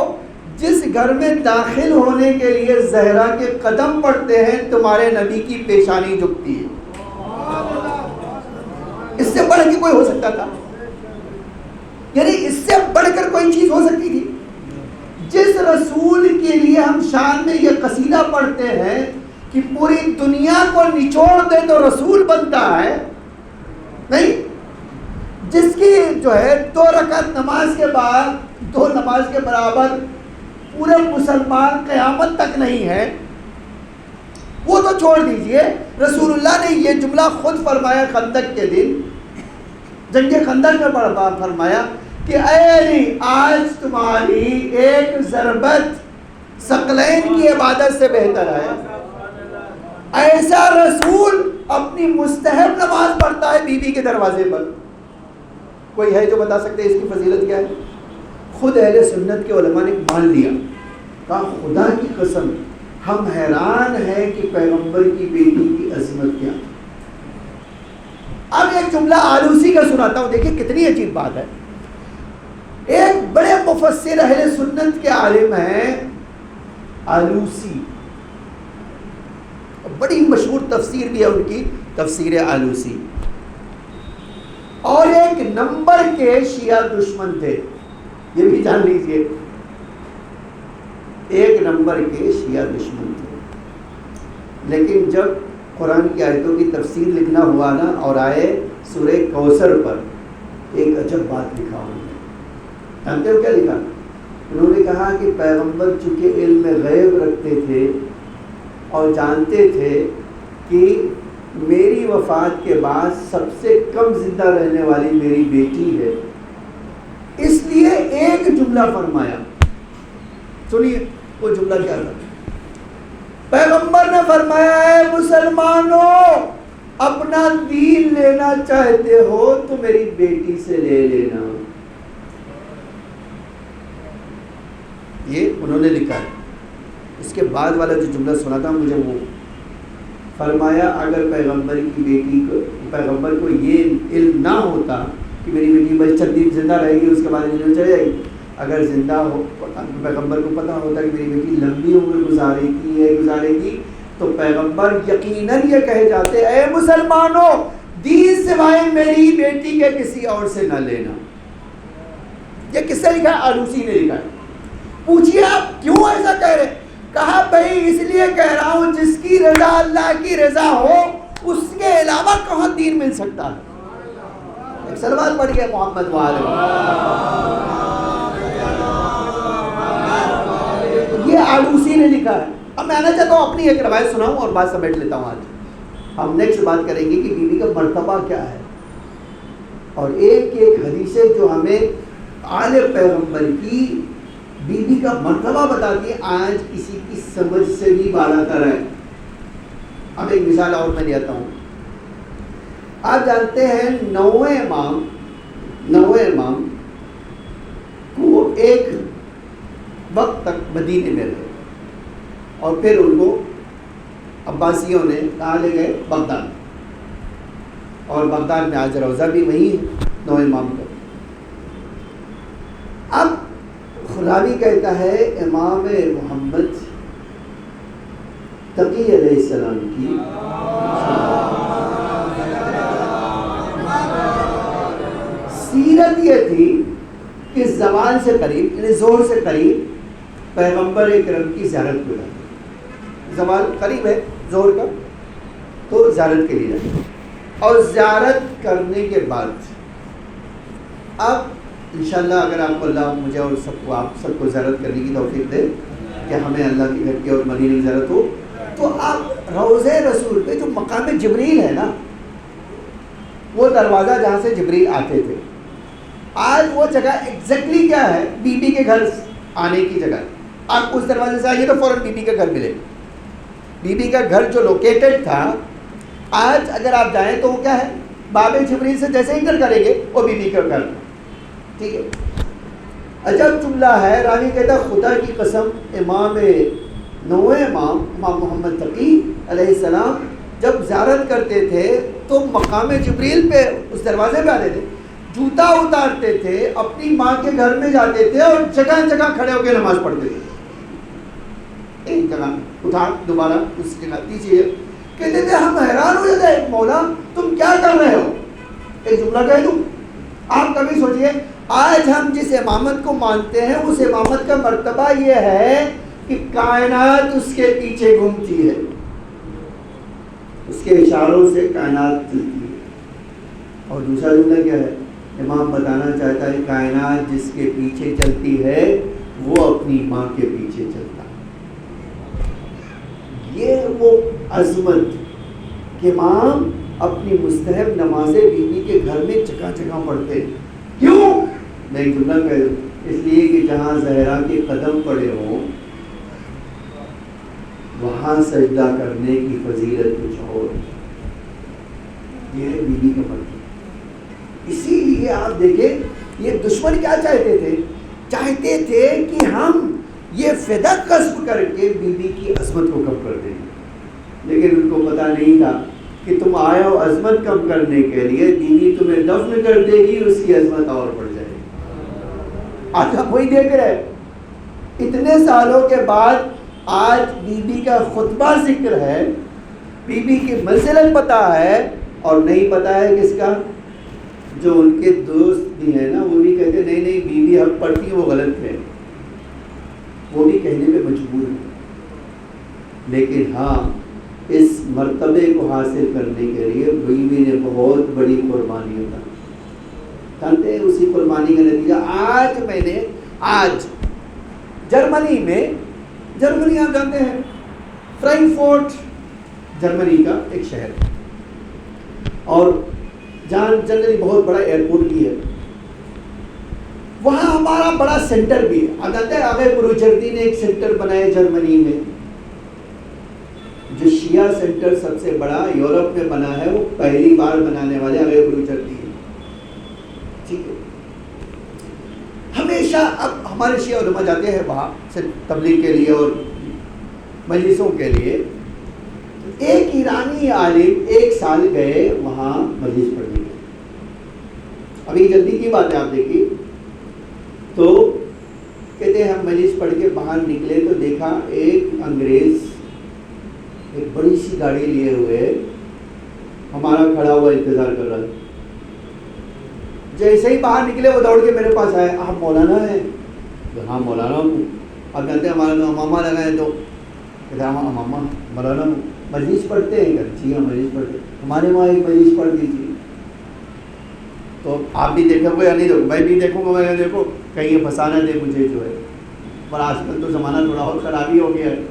جس گھر میں داخل ہونے کے لیے زہرا کے قدم پڑتے ہیں تمہارے نبی کی پیشانی جھکتی ہے۔ اس سے بڑھ کے کوئی ہو سکتا تھا؟ یعنی اس سے بڑھ کر کوئی چیز ہو سکتی تھی؟ جس رسول کے لیے ہم شان میں یہ قصیدہ پڑھتے ہیں کہ پوری دنیا کو نچوڑ دے تو رسول بنتا ہے، نہیں، جس کی جو ہے 2 رکعت نماز کے بعد 2 نماز کے برابر پورے مسلمان قیامت تک نہیں ہے، وہ تو چھوڑ دیجئے، رسول اللہ نے یہ جملہ خود فرمایا خندق کے دن، جنگ خندق میں فرمایا کہ اے علی، آج تمہاری ایک ضربت ثقلین کی عبادت سے بہتر ہے۔ ایسا رسول اپنی مستحب نماز پڑھتا ہے بیوی کے دروازے پر۔ کوئی ہے جو بتا سکتے اس کی فضیلت کیا ہے؟ خود اہل سنت کے علماء نے مان لیا، کہا خدا کی قسم ہم حیران ہیں کہ پیغمبر کی بیٹی کی عظمت کیا۔ اب ایک جملہ آلوسی کا سناتا ہوں، دیکھیں کتنی عجیب بات ہے۔ ایک بڑے مفسر اہل سنت کے عالم ہیں آلوسی، بڑی مشہور تفسیر بھی ہے ان کی، تفسیر آلوسی، اور ایک نمبر کے شیعہ دشمن تھے، یہ بھی جان لیجئے، ایک نمبر کے شیعہ دشمن تھے۔ لیکن جب قرآن کی آیتوں کی تفسیر لکھنا ہوا نا اور آئے سورہ کوثر پر، ایک عجب بات لکھا انہوں نے۔ جانتے ہو کیا لکھا؟ انہوں نے کہا کہ پیغمبر چونکہ علم غیب رکھتے تھے اور جانتے تھے کہ میری وفات کے بعد سب سے کم زندہ رہنے والی میری بیٹی ہے، اس لیے ایک جملہ فرمایا۔ سنیے وہ جملہ کیا تھا؟ پیغمبر نے فرمایا ہے مسلمانوں، اپنا دین لینا چاہتے ہو تو میری بیٹی سے لے لینا۔ یہ انہوں نے لکھا ہے. اس کے بعد والا جو جملہ سنا تھا مجھے وہ فرمایا اگر پیغمبر کی بیٹی کو پیغمبر کو یہ علم نہ ہوتا کہ میری بیٹی بس چند دن زندہ رہے گی اس کے بعد میں چلے جائے گی, اگر زندہ ہو پیغمبر کو پتہ ہوتا کہ میری بیٹی لمبی عمر گزارے گی تو پیغمبر یقیناً یہ کہے جاتے اے مسلمانوں دین سوائے میری بیٹی کے کسی اور سے نہ لینا. یہ کس نے لکھا ہے؟ آلوسی نے لکھا ہے. پوچھیے آپ کیوں ایسا کہہ رہے؟ کہا بھائی اس لیے کہہ رہا ہوں جس کی رضا اللہ کی رضا ہو اس کے علاوہ کہاں دین مل سکتا ہے. ایک صلوات پڑھیے محمد وآلہ. یہ آلوسی نے لکھا ہے. اب میں آنا چاہتا ہوں اپنی ایک روایت سناؤں اور بات سمیٹ لیتا ہوں. آج ہم نیکسٹ بات کریں گے کہ بیوی کا مرتبہ کیا ہے اور ایک ایک حدیثیں جو ہمیں آل پیغمبر کی بیوی کا مرتبہ بتاتی ہے آج کسی کی سمجھ سے بھی بالا تر ہے. اب ایک مثال اور میں دیتا ہوں. آپ جانتے ہیں 9 امام کو ایک وقت تک مدینے میں رہے اور پھر ان کو عباسیوں نے کہاں لے گئے؟ بغداد. اور بغداد میں آج روضہ بھی وہی ہے 9 امام کا. اب خلاوی کہتا ہے امام محمد تقی علیہ السلام کی سیرت یہ تھی کہ زوال سے قریب یعنی ظہر سے قریب پیغمبر اکرم کی زیارت کو جاتے. زوال قریب ہے ظہر کا تو زیارت کے لیے جاتے اور زیارت کرنے کے بعد اب انشاءاللہ اگر آپ کو اللہ مجھے اور آپ سب کو زیارت کرنے کی توفیق دے کہ ہمیں اللہ کے گھر کی اور مدینے کی زیارت ہو تو آپ روضہ رسول پہ جو مقام جبریل ہے نا وہ دروازہ جہاں سے جبریل آتے تھے آج وہ جگہ ایگزیکٹلی کیا ہے؟ بی بی کے گھر آنے کی جگہ. آپ اس دروازے سے آئیے تو فوراً بی بی کا گھر ملے. بی بی کا گھر جو لوکیٹڈ تھا آج اگر آپ جائیں تو وہ کیا ہے؟ باب جبریل سے جیسے انٹر کریں گے وہ بی بی کا گھر. ٹھیک ہے. عجب جملہ ہے. راوی کہتا ہے خدا کی قسم امام 9 امام محمد تقی علیہ السلام جب زیارت کرتے تھے تو مقام جبریل پہ اس دروازے پہ آتے تھے, جوتا اتارتے تھے, اپنی ماں کے گھر میں جاتے تھے اور جگہ جگہ کھڑے ہو کے نماز پڑھتے تھے. ایک جگہ اٹھا دوبارہ اس جگہ تیسری کہتے تھے ہم حیران ہو جاتے ہیں مولا تم کیا کر رہے ہو. ایک جملہ کہہ دوں, آپ کبھی سوچئے آج ہم جس امامت کو مانتے ہیں اس امامت کا مرتبہ یہ ہے کہ کائنات اس کے پیچھے گھومتی ہے, اس کے اشاروں سے کائنات چلتی ہے. اور دوسرا جملہ کیا ہے؟ امام بتانا چاہتا ہے کائنات جس کے پیچھے چلتی ہے وہ اپنی ماں کے پیچھے چلتا ہے. یہ وہ عظمت کہ امام اپنی مستحب نمازیں بیوی کے گھر میں جگہ جگہ پڑھتے. کیوں؟ میں ایک جملہ کہہ دوں, اس لیے کہ جہاں زہرا کے قدم پڑے ہوں وہاں سجدہ کرنے کی فضیلت کچھ اور. یہ ہے بیوی کا مرتبہ. اسی لیے آپ دیکھیں یہ دشمن کیا چاہتے تھے؟ چاہتے تھے کہ ہم یہ فدا قصب کر کے بیوی کی عظمت کو کم کر دیں. لیکن ان کو پتہ نہیں تھا کہ تم آئے ہو عظمت کم کرنے کے لیے, بیوی تمہیں دفن کر دے گی, اس کی عظمت اور بڑھ جائے گی. آج ہم وہی دیکھ رہے ہیں. اتنے سالوں کے بعد آج بیوی کا خطبہ ذکر ہے, بیوی کی منزلت پتہ ہے اور نہیں پتہ ہے کس کا؟ جو ان کے دوست بھی ہیں نا وہ بھی کہتے نہیں نہیں بیوی حق پڑتی ہے وہ غلط ہے, وہ بھی کہنے پہ مجبور ہے. لیکن ہاں اس مرتبے کو حاصل کرنے کے لیے بیوی نے بہت بڑی قربانی اٹھائی. جانتے ہیں اسی قربانی کا نتیجہ آج جرمنی میں, جرمنی آپ جانتے ہیں فرینکفورٹ جرمنی کا ایک شہر اور جنرلی بہت بڑا ایئرپورٹ بھی ہے. وہاں ہمارا بڑا سینٹر بھی ہے. آپ جانتے ہیں آغا بروجردی نے ایک سینٹر بنایا جرمنی میں, جو شیعہ سینٹر سب سے بڑا یورپ میں بنا ہے, وہ پہلی بار بنانے والے آغا بروجردی ہے. ٹھیک ہے. ہمیشہ اب ہمارے شیعہ علماء جاتے ہیں وہاں سے تبلیغ کے لیے اور مجلسوں کے لیے. ایک ایرانی عالم 1 سال گئے وہاں مجلس پڑھنے کے. ابھی جلدی کی بات ہے آپ دیکھیے. تو کہتے ہیں ہم مجلس پڑھ کے باہر نکلے تو دیکھا ایک انگریز ایک بڑی سی گاڑی لیے ہوئے ہمارا کھڑا ہوا انتظار کر رہا ہے. جیسے ہی باہر نکلے وہ دوڑ کے میرے پاس آئے. آپ مولانا ہیں؟ ہاں مولانا ہوں. آپ جانتے ہیں ہمارے امامہ لگائے تو کہتے ہیں امامہ مولانا ہوں. مجلس پڑھتے ہیں؟ جی ہاں مجلس پڑھتے ہیں. ہمارے وہاں ایک مجلس پڑھ دیجیے. تو آپ بھی دیکھو گے یا نہیں دیکھو؟ میں بھی دیکھوں گا. میں دیکھو کہیں یہ پھنسانا دے مجھے جو ہے. پر آج کل تو زمانہ تھوڑا اور خرابی ہو گیا ہے.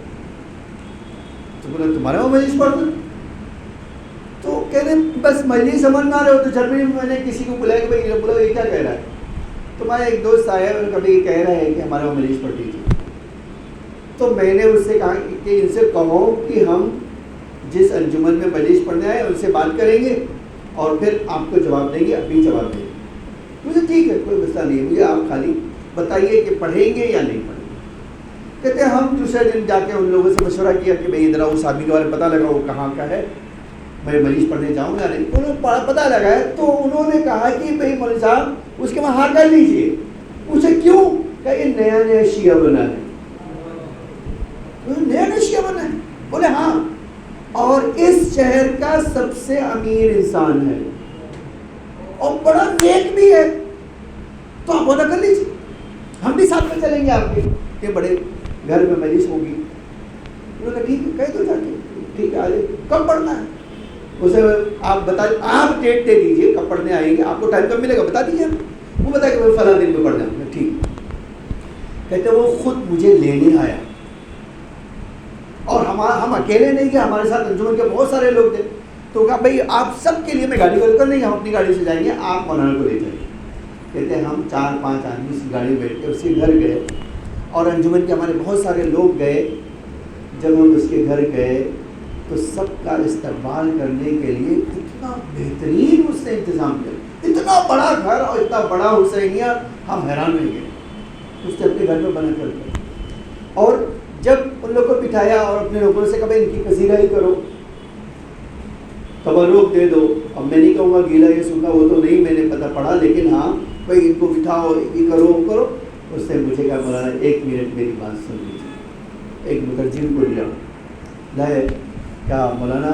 تو بولے تمہارے وہاں مجلس پڑھتے؟ تو کہتے ہیں بس مجلس سمجھ نہ رہے ہو. تو جرمنی میں نے کسی کو بلایا کہ بھائی بولو یہ کیا کہہ رہا ہے. تو ہمارا ایک دوست آیا اور کبھی کہہ رہا ہے کہ ہمارے وہاں مجلس پڑھ دیجیے. تو میں نے اس سے کہا کہ ان سے کہو کہ ہم جس انجمن میں مجلس پڑھنے آئے ان سے بات کریں گے اور پھر آپ کو جواب دیں گے. ابھی جواب دیں گے. مجھے ٹھیک ہے کوئی مسئلہ نہیں ہے. مجھے آپ خالی بتائیے کہ پڑھیں گے یا نہیں پڑھیں گے. کہتے ہیں ہم دوسرے دن جا کے ان لوگوں سے مشورہ کیا کہ بھائی ذرا اس آدمی کے بارے میں پتہ لگا وہ کہاں کا ہے, میں مجلس پڑھنے جاؤں یا نہیں. انہوں نے پتہ لگایا تو انہوں نے کہا کہ بھائی مولوی صاحب اس کے وہاں ہاں کر لیجیے. پوچھے کیوں؟ کہ یہ نیا شیعہ بنا ہے. نیا شیعہ بنا ہے؟ بولے ہاں, اور اس شہر کا سب سے امیر انسان ہے اور بڑا نیک بھی ہے, تو آپ وعدہ کر لیجیے ہم بھی ساتھ میں چلیں گے آپ کے کہ بڑے گھر میں مجلس ہوگی. انہوں نے ٹھیک ہے کہہ دو جا کے. ٹھیک ہے آئیے. کب پڑھنا ہے اسے آپ بتا, آپ ڈیٹ دے دیجیے کب پڑھنے آئیں گے. آپ کو ٹائم کب ملے گا بتا دیجیے. وہ بتا کہ فلاں دن میں پڑھنا ہے. ٹھیک. کہتے وہ خود مجھے لینے آیا اور ہم اکیلے نہیں گئے, ہمارے ساتھ انجمن کے بہت سارے لوگ تھے. تو کہا بھائی آپ سب کے لیے میں گاڑی کر نہیں, ہم اپنی گاڑی سے جائیں گے, آپ مولانا کو لے جائیں گے. کہتے ہیں ہم 4-5 آدمی اس گاڑی میں بیٹھ کے اس کے گھر گئے اور انجمن کے ہمارے بہت سارے لوگ گئے. جب ہم اس کے گھر گئے تو سب کا استقبال کرنے کے لیے اتنا بہترین اس نے انتظام کیا. اتنا بڑا گھر اور اتنا بڑا حسینیہ, ہم حیران رہ گئے. اس نے اپنے گھر میں بنا کر دیا. اور جب ان لوگوں کو بٹھایا اور اپنے لوگوں سے کبھی ان کی پذیرائی کرو, تبرک دے دو. اب میں نہیں کہوں گا گیلا یہ سننا وہ تو نہیں میں نے پتہ پڑھا, لیکن ہاں بھائی ان کو بٹھاؤ, یہ کرو وہ کرو. اس نے مجھے کہا مولانا 1 منٹ میری بات سن لیجیے. ایک مترجم کو لیا لائے. کہا مولانا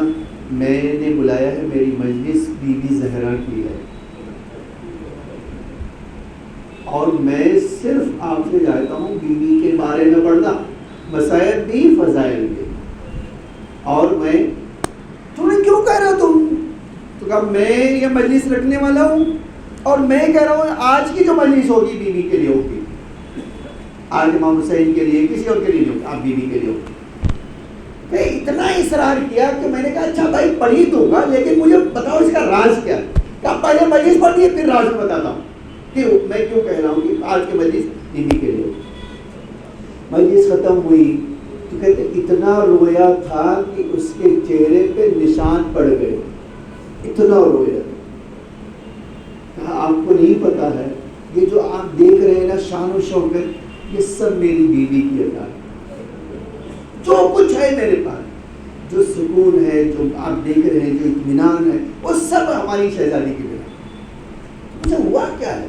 میں نے بلایا ہے, میری مجلس بی بی زہرا کی ہے اور میں صرف آپ سے چاہتا ہوں بی بی کے بارے میں پڑھنا, مسائل بھی فضائل بھی. اور میں تو نے کیوں کہہ رہا تم؟ تو کہا میں یہ مجلس رکھنے والا ہوں اور میں کہہ رہا ہوں آج کی جو مجلس ہوگی بی بی کے لیے ہوگی. آج امام حسین کے لیے کسی اور کے لیے نہیں ہوگی, آپ بی بی کے لیے ہوگی. کہ اتنا اصرار کیا کہ میں نے کہا اچھا بھائی پڑھ ہی دوں گا, لیکن مجھے بتاؤ اس کا راز کیا ہے. کہ آپ پہلے مجلس پڑھ لیے پھر راز میں بتاتا ہوں کہ میں کیوں کہہ رہا ہوں کہ آج کی مجلس بی بی کے لیے ہوگی. مجلس ختم ہوئی تو کہتے اتنا رویا تھا کہ اس کے چہرے پہ نشان پڑ گئے. اتنا رویا. کہا آپ کو نہیں پتا ہے یہ جو آپ دیکھ رہے ہیں نا شان و شوکت, یہ سب میری بیوی کی عطا ہے. جو کچھ ہے میرے پاس, جو سکون ہے, جو آپ دیکھ رہے ہیں, جو اطمینان ہے, وہ سب ہماری شہزادی کی بنا. مجھے ہوا کیا ہے؟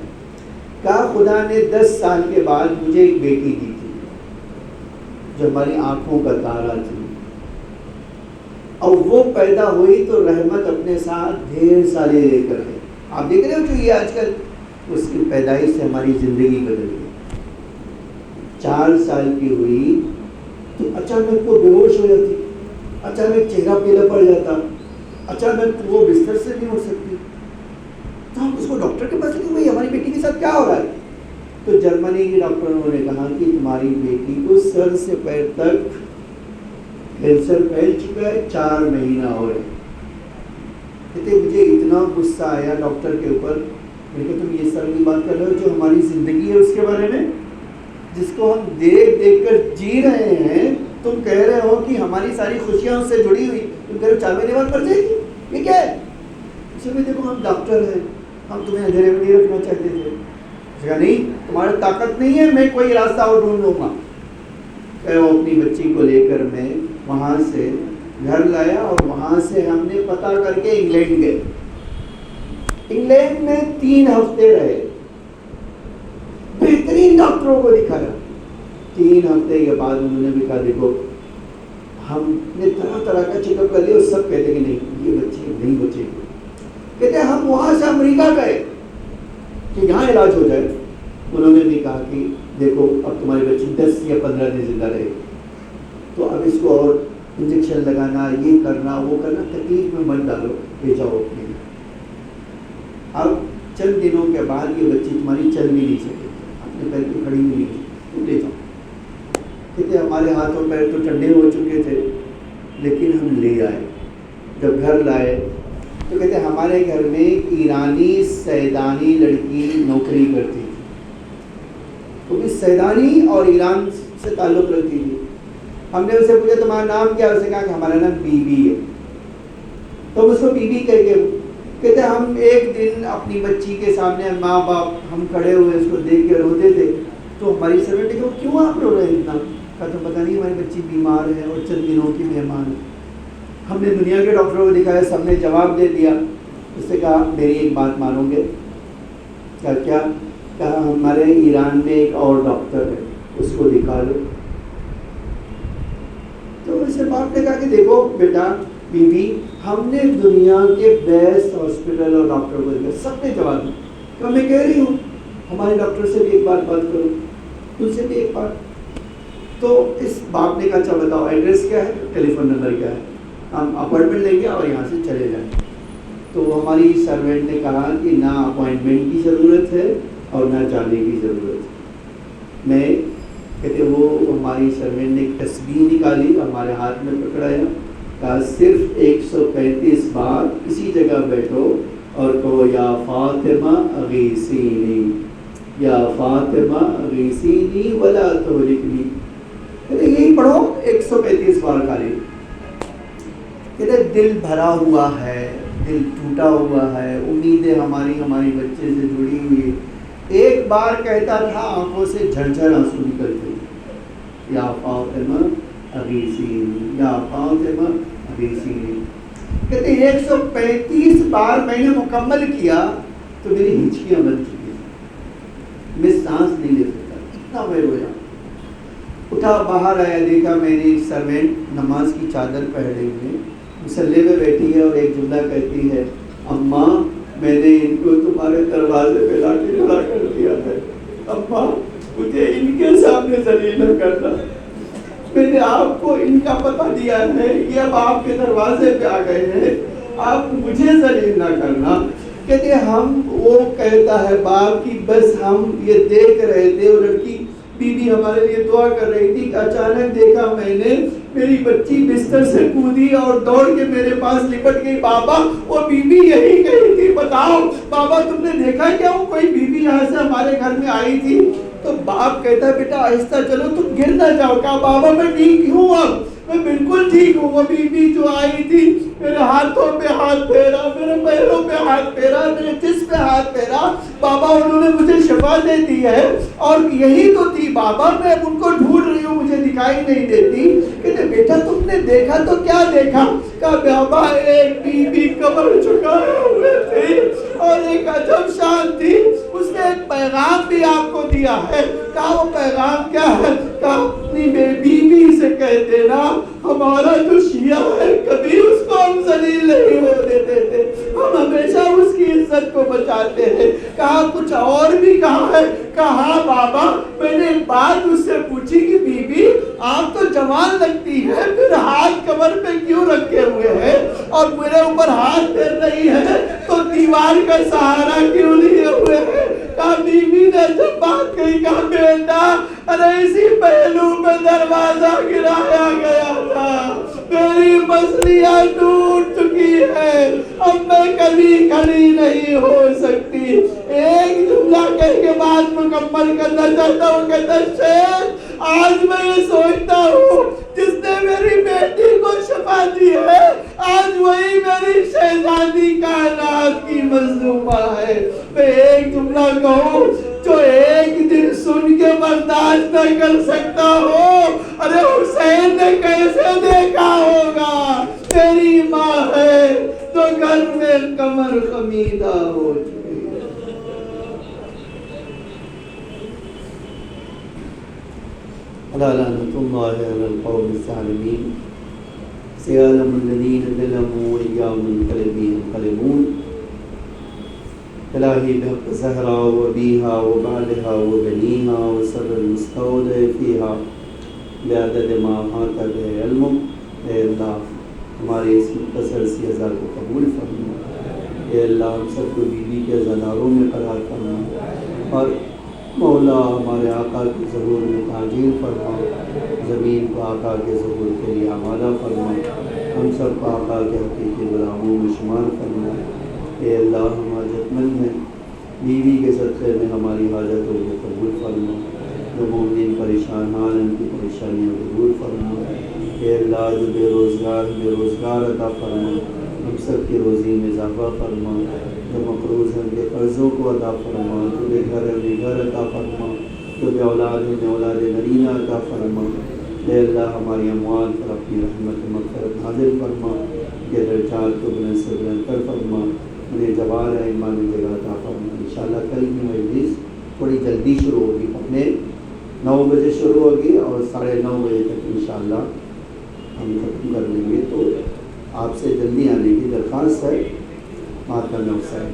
کہا خدا نے 10 سال کے بعد مجھے ایک بیٹی دی تھی جو ہماری آنکھوں کا تارا تھی, اور وہ پیدا ہوئی تو رحمت اپنے ساتھ ڈھیر سارے لے کر گئے. آپ دیکھ رہے ہو جو یہ آج کل اس کی پیدائش سے ہماری زندگی بدل گئی. 4 سال کی ہوئی تو اچانک وہ بے ہوش ہو جاتی, اچانک چہرہ پیلا پڑ جاتا, اچانک وہ بستر سے نہیں اٹھ سکتی. تو ہم اس کو ڈاکٹر کے پاس لے گئے, ہماری بیٹی کے ساتھ کیا ہو رہا ہے؟ تو جرمنی کے ڈاکٹروں نے کہا کہ تمہاری بیٹی کو سر سے پیر تک کینسر پھیل چکا ہے, 4 مہینہ ہو رہے. کہتے مجھے اتنا غصہ آیا ڈاکٹر کے اوپر. میں کہ تم یہ سر کی بات کر رہے ہو جو ہماری زندگی ہے اس کے بارے میں, جس کو ہم دیکھ دیکھ کر جی رہے ہیں. تم کہہ رہے ہو کہ ہماری ساری خوشیاں اس سے جڑی ہوئی, تم کہہ رہے ہو 4 مہینے بعد مر جائے گی, یہ کیا ہے؟ اسے بھی دیکھو ہم ڈاکٹر ہیں, ہم تمہیں اندھیرے میں نہیں رکھنا چاہتے تھے. کہا نہیں تمہاری طاقت نہیں ہے، میں کوئی راستہ اور ڈھونڈ لوں گا۔ کہ وہ اپنی بچی کو لے کر میں وہاں سے گھر لایا اور وہاں سے ہم نے پتہ کر کے انگلینڈ گئے۔ انگلینڈ میں 3 ہفتے رہے، بہترین ڈاکٹروں کو دکھایا۔ 3 ہفتے کے بعد انہوں نے بھی کہا دیکھو ہم نے طرح طرح کا چیک اپ کر لیا، سب کہتے کہ نہیں یہ بچے نہیں بچے گی۔ کہتے ہم وہاں سے امریکہ گئے کہ یہاں علاج ہو جائے۔ انہوں نے بھی کہا کہ دیکھو اب تمہاری بچی 10 یا 15 دن زندہ رہے گی، تو اب اس کو اور انجیکشن لگانا، یہ کرنا وہ کرنا، تکلیف میں مت ڈالو، لے جاؤ اپنے۔ اب چند دنوں کے بعد یہ بچی تمہاری چل بھی نہیں سکے، اپنے پیر پہ کھڑی بھی نہیں ہوئی، تم لے جاؤ۔ کہتے ہمارے ہاتھوں پیر تو ٹھنڈے ہو چکے تھے لیکن ہم لے آئے۔ جب گھر لائے تو کہتے ہمارے گھر میں ایرانی سیدانی لڑکی نوکری کرتی تھی، وہ بھی سیدانی اور ایران سے تعلق رکھتی تھی۔ ہم نے اسے پوچھا تمہارا نام کیا؟ اسے کہا کہ ہمارا نام بی بی ہے۔ تو اس کو بی بی کہہ کے کہتے ہم ایک دن اپنی بچی کے سامنے ماں باپ ہم کھڑے ہوئے اس کو دیکھ کے روتے تھے، تو ہماری سروینٹ نے کہا کیوں آپ رو رہے ہیں اتنا؟ کہا تو پتہ نہیں ہماری بچی بیمار ہے اور چند دنوں کی مہمان ہے۔ ہم نے دنیا کے ڈاکٹروں کو دکھایا، سب نے جواب دے دیا۔ اس سے کہا میری ایک بات مانو گے؟ کیا؟ کہا ہمارے ایران میں ایک اور ڈاکٹر ہے، اس کو دکھا لو۔ تو اسے باپ نے کہا کہ دیکھو بیٹا بی بی، ہم نے دنیا کے بیسٹ ہاسپٹل اور ڈاکٹر کو دکھایا، سب نے جواب دیا۔ تو میں کہہ رہی ہوں ہمارے ڈاکٹر سے بھی ایک بات کرو، ان سے بھی ایک بات۔ تو اس باپ نے کہا اچھا بتاؤ ایڈریس کیا ہے، ٹیلی فون نمبر کیا ہے، ہم اپائنٹمنٹ لیں گے اور یہاں سے چلے جائیں۔ تو ہماری سروینٹ نے کہا کہ نہ اپوائنٹمنٹ کی ضرورت ہے اور نہ جانے کی ضرورت ہے۔ میں کہتے وہ ہماری سروینٹ نے ایک تسبیح نکالی، ہمارے ہاتھ میں پکڑایا، کہا صرف 135 بار کسی جگہ بیٹھو اور کہو یا فاطمہ اغیثینی، یا فاطمہ اغیثینی ولا تہلکنی۔ کہتے یہی پڑھو 135 بار خالی۔ کہتے دل بھرا ہوا ہے، دل ٹوٹا ہوا ہے، امیدیں ہماری بچے سے جڑی ہوئی۔ ایک بار کہتا تھا آنکھوں سے جھرجھر آنسو نکلتے، یا فاطمہ اغیثینی، یا فاطمہ اغیثینی۔ کہتے 135 بار میں نے مکمل کیا تو میری ہچکیاں بن چکی، میں سانس نہیں لے سکتا، اتنا میں رویا۔ اٹھا باہر آیا، دیکھا میں نے سروینٹ نماز کی چادر پہنے ہوئے مصلی پہ بیٹھی ہے اور ایک جملہ کہتی ہے اماں میں نے ان کو تمہارے دروازے پہ لا کے کھڑا کر دیا ہے، اماں مجھے ان کے سامنے ذلیل نہ کرنا، میں نے آپ کو ان کا پتہ دیا ہے، یہ اب آپ کے دروازے پہ آ گئے ہیں، آپ مجھے ذلیل نہ کرنا۔ کہتے ہم وہ کہتا ہے باپ کی بس ہم یہ دیکھ رہے تھے، وہ لڑکی بی بی ہمارے لیے دعا کر رہی تھی کہ اچانک دیکھا میں نے میری بچی بستر سے کودی اور دوڑ کے میرے پاس لپٹ گئی، بابا وہ بی بی یہی کہی تھی، بتاؤ بابا تم نے دیکھا کیا وہ کوئی بی بی یہاں سے ہمارے گھر میں آئی تھی؟ تو باپ کہتا ہے بیٹا آہستہ چلو تم گر نہ جاؤ۔ کہا بابا میں ٹھیک ہوں، اب میں بالکل ٹھیک ہوں۔ وہ بی بی جو آئی تھی میرے ہاتھوں پہ ہاتھ پھیرا، میرے پیروں پہ ہاتھ پھیرا، میرے جسم پہ ہاتھ پھیرا، بابا انہوں نے مجھے شفا دے دی ہے، اور یہی تو تھی بابا، میں ان کو ڈھونڈ رہی ہوں مجھے دکھائی نہیں دیتی۔ کہتے بیٹا تم نے دیکھا تو کیا دیکھا؟ کہا بابا ایک بی بی قبر چکائے ہوئے تھی اور ایک عجب شان تھی، اس نے ایک پیغام بھی آپ کو دیا ہے۔ کہا وہ پیغام کیا ہے؟ کہا اپنی بی بی سے کہہ دینا ہمارا جو شیعہ ہے کبھی اس کو ہم ذلیل نہیں ہونے دیتے، ہم ہمیشہ اس کی عزت کو بچاتے ہیں۔ کہا کچھ اور بھی کہا ہے؟ کہا بابا میں نے ایک بات اس سے پوچھی کہ بی بی آپ تو جوان لگتی ہے، پھر ہاتھ کمر پہ کیوں رکھے ہوئے ہیں اور میرے اوپر ہاتھ پھیر رہی ہے تو دیوار کا سہارا کیوں لیے ہوئے ہیں؟ کہا بی بی نے جب بات کہی، کہا بیٹا ارے اسی پہلو پہ دروازہ گرایا گیا تھا، میری پسلیاں ٹوٹ چکی ہے، اب میں کبھی کھڑی نہیں ہو سکتی۔ ایک جملہ کہہ کے بات مکمل کرنا چاہتا ہوں، کہتا شیخ آج میں یہ سوچتا ہوں جس نے میری بیٹی کو شفا دی ہے آج وہی میری شہزادی کائنات کی مظلومہ ہے۔ میں ایک جملہ کہوں جو ایک دن سن کے برداشت نہ کر سکتا ہو، ارے حسین نے کیسے دیکھا ہوگا؟ تیری ماں ہے تو گھر میں کمر خمیدہ ہو چکی ہے۔ الا لعنۃ اللہ علی القوم الظالمین سيعلم الذين ظلموا وإياهم ينقلبون۔ الہی بحق زہرا و بیہا و بعلہا و بنیہا و سر المستودع فیہا بعدد ما احاط بہ علمک، اے اللہ ہمارے اس مختصر سی عزا کو قبول فرما۔ اے اللہ ہم سب کو بیوی کے عزاداروں میں قرار فرما، اور مولا ہمارے آقا کے ظہور میں تعجیل فرما، زمین کو آقا کے ظہور کے لیے آمادہ فرما، ہم سب کو آقا کے حقیقی غلاموں میں شمار فرما۔ اے اللہ ہم حاجت مند ہیں، بیوی کے صدقے میں ہماری حاجتوں کو قبول فرما، جو مومنین پریشان حال ان کی پریشانیوں کو دور فرما۔ اے اللہ جو بے روزگار عطا فرما، ہم سب کی روزی میں اضافہ فرما، جو مقروض ہیں ان کے قرضوں کو ادا فرما، جو بے گھر ہیں گھر عطا فرما، جو بے اولاد ہیں اولاد نرینہ عطا فرما۔ اے اللہ ہماری اموال پر اپنی رحمت و مغفرت نازل فرما، کہ درجات کو بلند سے بلند کر فرما، انہیں جوار ہے ایمان جگہ عطا فرما۔ انشاءاللہ کل کی مجلس تھوڑی جلدی شروع ہوگی، اپنے 9 بجے شروع ہوگی اور 9:30 بجے تک انشاءاللہ ہم ختم کر لیں گے، تو آپ سے جلدی آنے کی درخواست ہے۔ ماتم حسین۔